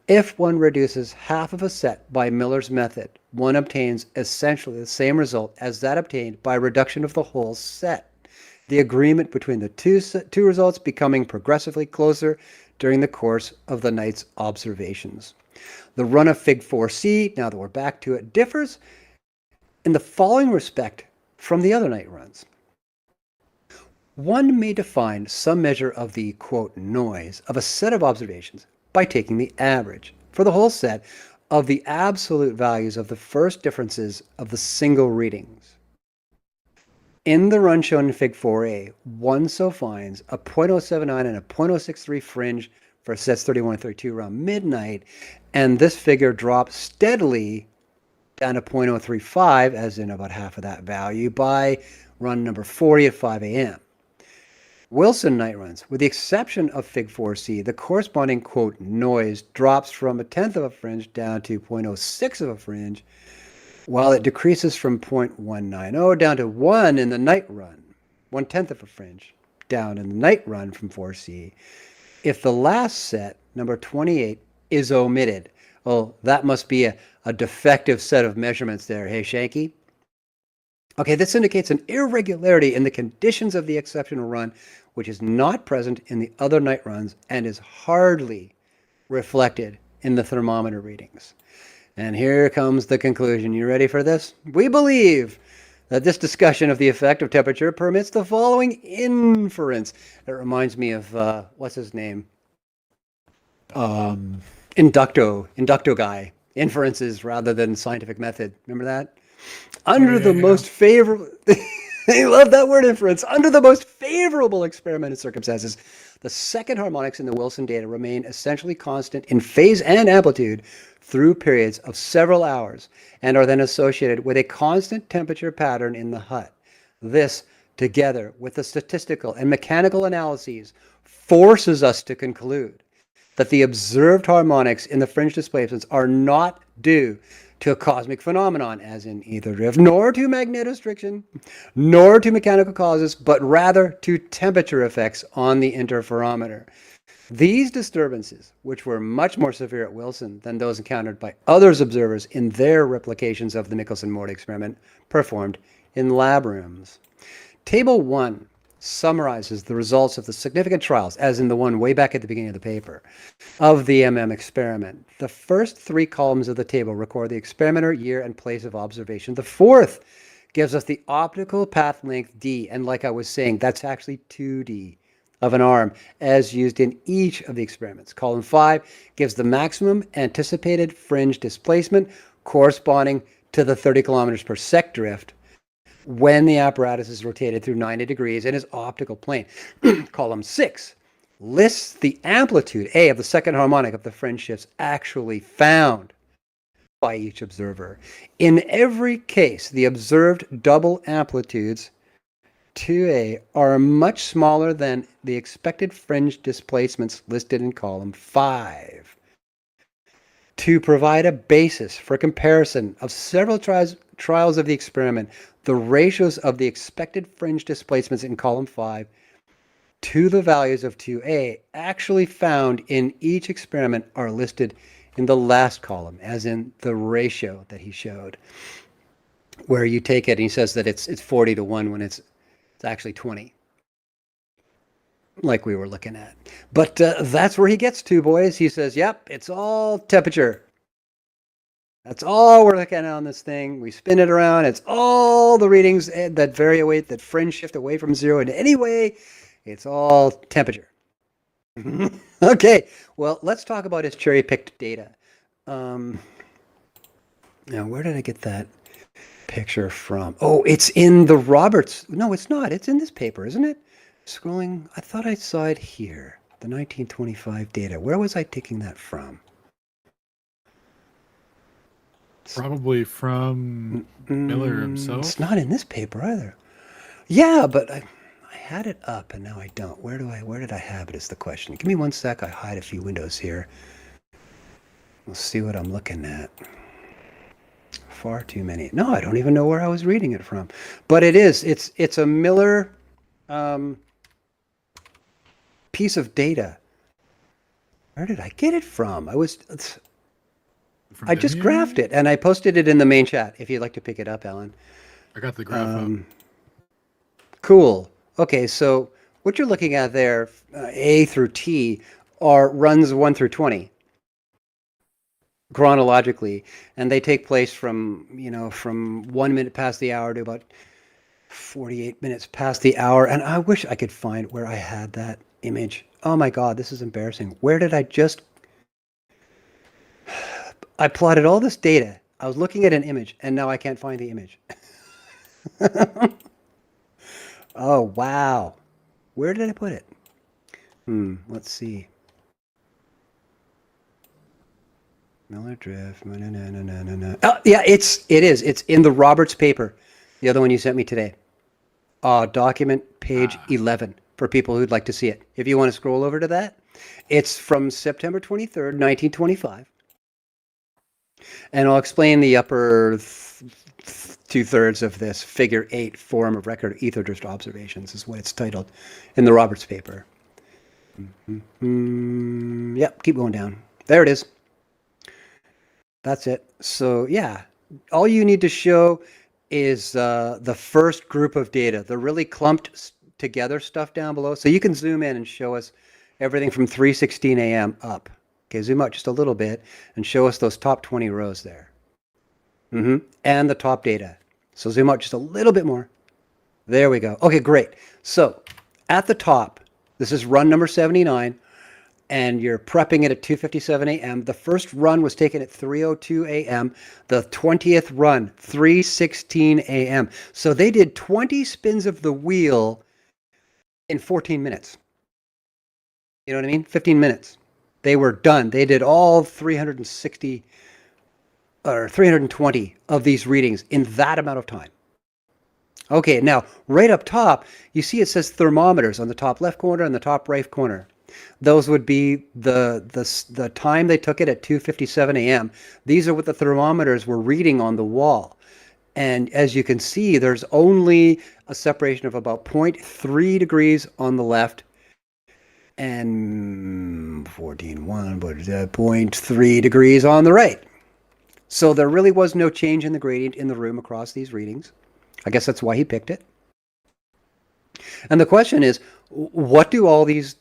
If one reduces half of a set by Miller's method, one obtains essentially the same result as that obtained by reduction of the whole set. The agreement between the two results becoming progressively closer during the course of the night's observations. The run of Fig 4c, now that we're back to it, differs in the following respect from the other night runs. One may define some measure of the, quote, noise of a set of observations by taking the average for the whole set of the absolute values of the first differences of the single readings. In the run shown in Fig 4a, one so finds a 0.079 and a 0.063 fringe for sets 31 and 32 around midnight, and this figure drops steadily down to 0.035, as in about half of that value, by run number 40 at 5 a.m. Wilson night runs, with the exception of Fig 4c, the corresponding, quote, noise drops from 1/10 of a fringe down to 0.06 of a fringe, while it decreases from 0.190 down to 1 in the night run, 1/10 of a fringe down in the night run from 4c. If the last set, number 28, is omitted, oh, that must be a defective set of measurements there, hey, Shanky? Okay, this indicates an irregularity in the conditions of the exceptional run, which is not present in the other night runs and is hardly reflected in the thermometer readings. And here comes the conclusion. You ready for this? We believe that this discussion of the effect of temperature permits the following inference. It reminds me of, what's his name? Inducto guy. Inferences rather than scientific method. Remember that? Under the most favorable, I love that word, inference. Under the most favorable experimental circumstances, the second harmonics in the Wilson data remain essentially constant in phase and amplitude through periods of several hours and are then associated with a constant temperature pattern in the hut. This, together with the statistical and mechanical analyses, forces us to conclude that the observed harmonics in the fringe displacements are not due to a cosmic phenomenon, as in ether drift, nor to magnetostriction, nor to mechanical causes, but rather to temperature effects on the interferometer. These disturbances, which were much more severe at Wilson than those encountered by other observers in their replications of the Michelson-Morley experiment performed in lab rooms. Table 1 summarizes the results of the significant trials, as in the one way back at the beginning of the paper, of the experiment. The first 3 columns of the table record the experimenter, year, and place of observation. The fourth gives us the optical path length d, and like I was saying, that's actually 2d of an arm, as used in each of the experiments. Column 5 gives the maximum anticipated fringe displacement corresponding to the 30 kilometers per sec drift when the apparatus is rotated through 90 degrees in its optical plane. Column 6 lists the amplitude, A, of the second harmonic of the fringe shifts actually found by each observer. In every case, the observed double amplitudes, 2A, are much smaller than the expected fringe displacements listed in column 5. To provide a basis for comparison of several trials of the experiment, the ratios of the expected fringe displacements in column 5 to the values of 2A actually found in each experiment are listed in the last column, as in the ratio that he showed, where you take it and he says that it's 40 to 1 when it's actually 20, like we were looking at. But that's where he gets to, boys. He says, yep, it's all temperature. That's all we're looking at on this thing. We spin it around. It's all the readings that vary away, that fringe shift away from 0 in any way. It's all temperature. Okay, well, let's talk about his cherry-picked data. Now, where did I get that picture from? Oh, it's in the Roberts. No, it's not. It's in this paper, isn't it? Scrolling. I thought I saw it here. The 1925 data. Where was I taking that from? Probably from Miller himself. It's not in this paper either. Yeah, but I had it up and now I don't. Where did I have it is the question. Give me one sec. I hide a few windows here. We'll see what I'm looking at. Far too many. No, I don't even know where I was reading it from. But it is. It's a Miller piece of data. Where did I get it from? I just graphed it and I posted it in the main chat if you'd like to pick it up, Alan. I got the graph up. Cool. Okay, so what you're looking at there, A through T, are runs 1 through 20 chronologically, and they take place from 1 minute past the hour to about 48 minutes past the hour. And I wish I could find where I had that image. Oh my God, this is embarrassing. Where did I plotted all this data. I was looking at an image, and now I can't find the image. Oh, wow. Where did I put it? Let's see. Miller Drift. Oh, yeah, it is. It's in the Roberts paper, the other one you sent me today. Document page 11 for people who'd like to see it. If you want to scroll over to that, it's from September 23rd, 1925. And I'll explain the upper 2/3 of this figure 8 form of record ether drift observations is what it's titled in the Roberts paper. Yep, keep going down. There it is. That's it. So yeah, all you need to show is the first group of data, the really clumped together stuff down below. So you can zoom in and show us everything from 3:16 a.m. up. Okay, zoom out just a little bit and show us those top 20 rows there. And the top data. So zoom out just a little bit more. There we go. Okay, great. So at the top, this is run number 79, and you're prepping it at 2:57 a.m. The first run was taken at 3:02 a.m. The 20th run, 3:16 a.m. So they did 20 spins of the wheel in 14 minutes. You know what I mean? 15 minutes. They were done. They did all 360 or 320 of these readings in that amount of time. Okay, now right up top, you see it says thermometers on the top left corner and the top right corner. Those would be the time they took it at 2:57 a.m. These are what the thermometers were reading on the wall. And as you can see, there's only a separation of about 0.3 degrees on the left and 14.1, but 0.3 degrees on the right. So there really was no change in the gradient in the room across these readings. I guess that's why he picked it. And the question is, what do all these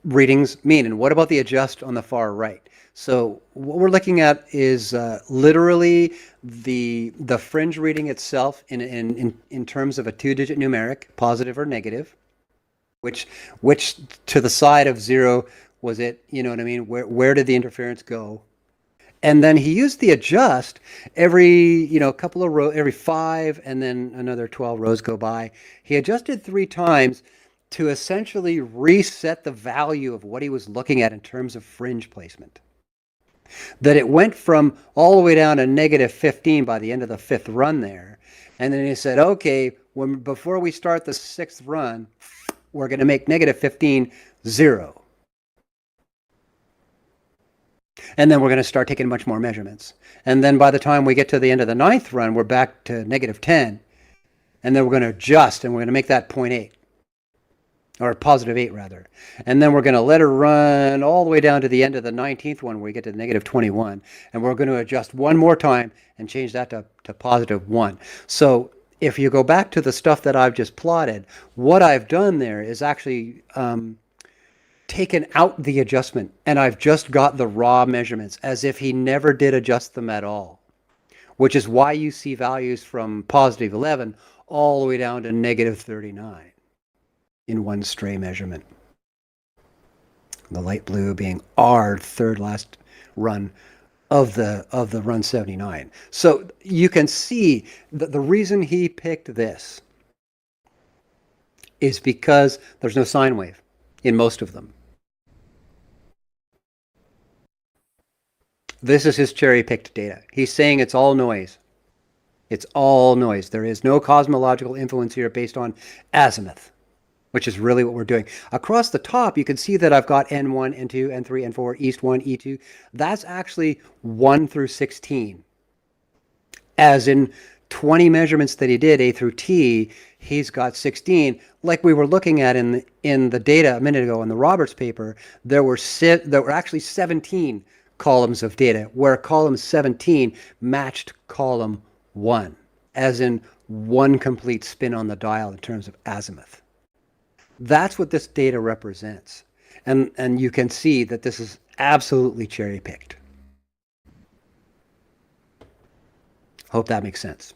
readings mean? And what about the adjust on the far right? So what we're looking at is literally the fringe reading itself in terms of a 2-digit numeric, positive or negative, which to the side of 0 was it, you know what I mean? Where did the interference go? And then he used the adjust every, couple of rows, every 5, and then another 12 rows go by. He adjusted 3 times to essentially reset the value of what he was looking at in terms of fringe placement. That it went from all the way down to -15 by the end of the 5th run there. And then he said, okay, before we start the 6th run, we're going to make -15 0. And then we're going to start taking much more measurements. And then by the time we get to the end of the 9th run, we're back to -10. And then we're going to adjust, and we're going to make that 0.8. Or +8, rather. And then we're going to let her run all the way down to the end of the 19th one, where we get to -21. And we're going to adjust one more time and change that to +1. So if you go back to the stuff that I've just plotted, what I've done there is actually taken out the adjustment, and I've just got the raw measurements as if he never did adjust them at all, which is why you see values from +11 all the way down to -39 in one stray measurement. The light blue being our third last run of the run 79. So you can see that the reason he picked this is because there's no sine wave in most of them. This is his cherry-picked data. He's saying it's all noise. It's all noise. There is no cosmological influence here based on azimuth, which is really what we're doing. Across the top, you can see that I've got N1, N2, N3, N4, East 1, E2. That's actually 1 through 16. As in 20 measurements that he did, A through T, he's got 16. Like we were looking at in the data a minute ago in the Roberts paper, there were actually 17 columns of data, where column 17 matched column 1, as in one complete spin on the dial in terms of azimuth. That's what this data represents. And you can see that this is absolutely cherry-picked. Hope that makes sense.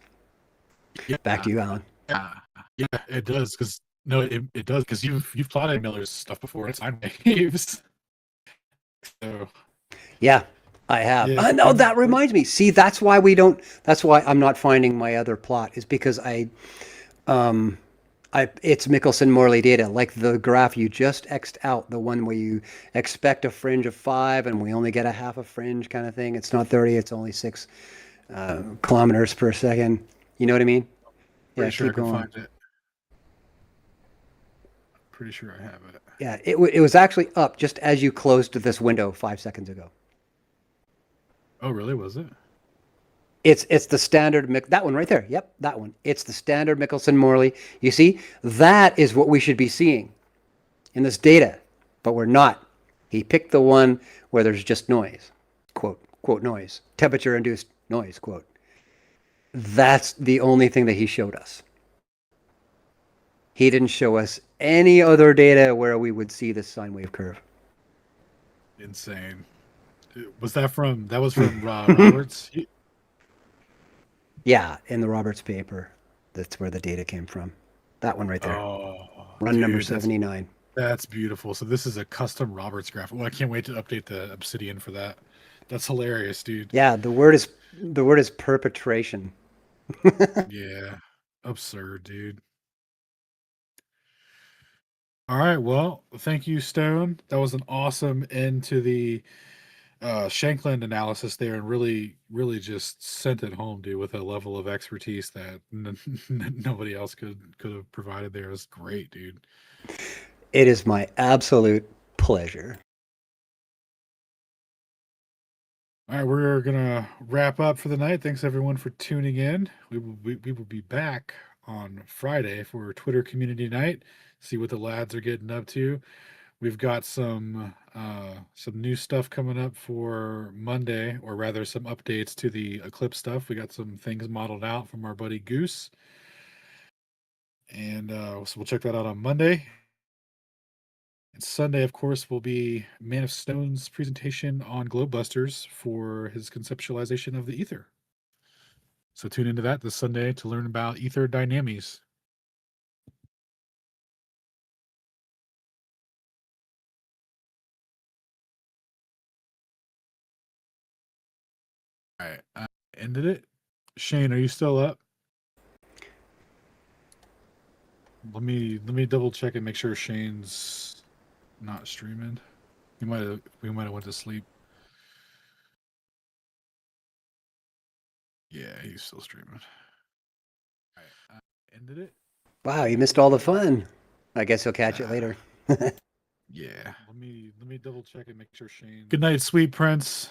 Yeah. Back to you, Alan. Yeah, it does. Because it does. Because you've plotted Miller's stuff before. It's sine waves. So yeah, I have. Yeah, No, that reminds me. See, that's why I'm not finding my other plot, is because it's Michelson-Morley data, like the graph you just X'd out, the one where you expect a fringe of 5 and we only get a half a fringe kind of thing. It's not 30, it's only 6 kilometers per second. You know what I mean? pretty Yeah, sure I keep can going. find it. Pretty sure I have it. Yeah, it was actually up just as you closed this window 5 seconds ago. Oh, really? Was it? It's the standard, that one right there. Yep, that one. It's the standard Michelson-Morley. You see, that is what we should be seeing in this data, but we're not. He picked the one where there's just noise, quote noise, temperature-induced noise, quote. That's the only thing that he showed us. He didn't show us any other data where we would see this sine wave curve. Insane. That was from Roberts? Yeah, in the Roberts paper. That's where the data came from. That one right there. Oh, Run number dude, 79. That's beautiful. So this is a custom Roberts graph. Well, I can't wait to update the Obsidian for that. That's hilarious, dude. Yeah, the word is perpetration. Yeah. Absurd, dude. All right. Well, thank you, Stone. That was an awesome end to the Shankland analysis there, and really, really just sent it home, dude, with a level of expertise that nobody else could have provided there. It was great, dude. It is my absolute pleasure. All right, we're gonna wrap up for the night. Thanks everyone for tuning in. We will be back on Friday for Twitter Community Night. See what the lads are getting up to. We've got some new stuff coming up for Monday, or rather some updates to the Eclipse stuff. We got some things modeled out from our buddy Goose, and so we'll check that out on Monday. And Sunday, of course, will be Man of Stone's presentation on Globebusters for his conceptualization of the Aether. So tune into that this Sunday to learn about Aether dynamics. All right, I ended it. Shane, are you still up? Let me double check and make sure Shane's not streaming. We might have went to sleep. Yeah, he's still streaming. All right, I ended it. Wow, you missed all the fun. I guess you'll catch it later. Yeah. Let me double check and make sure Shane. Good night, sweet prince.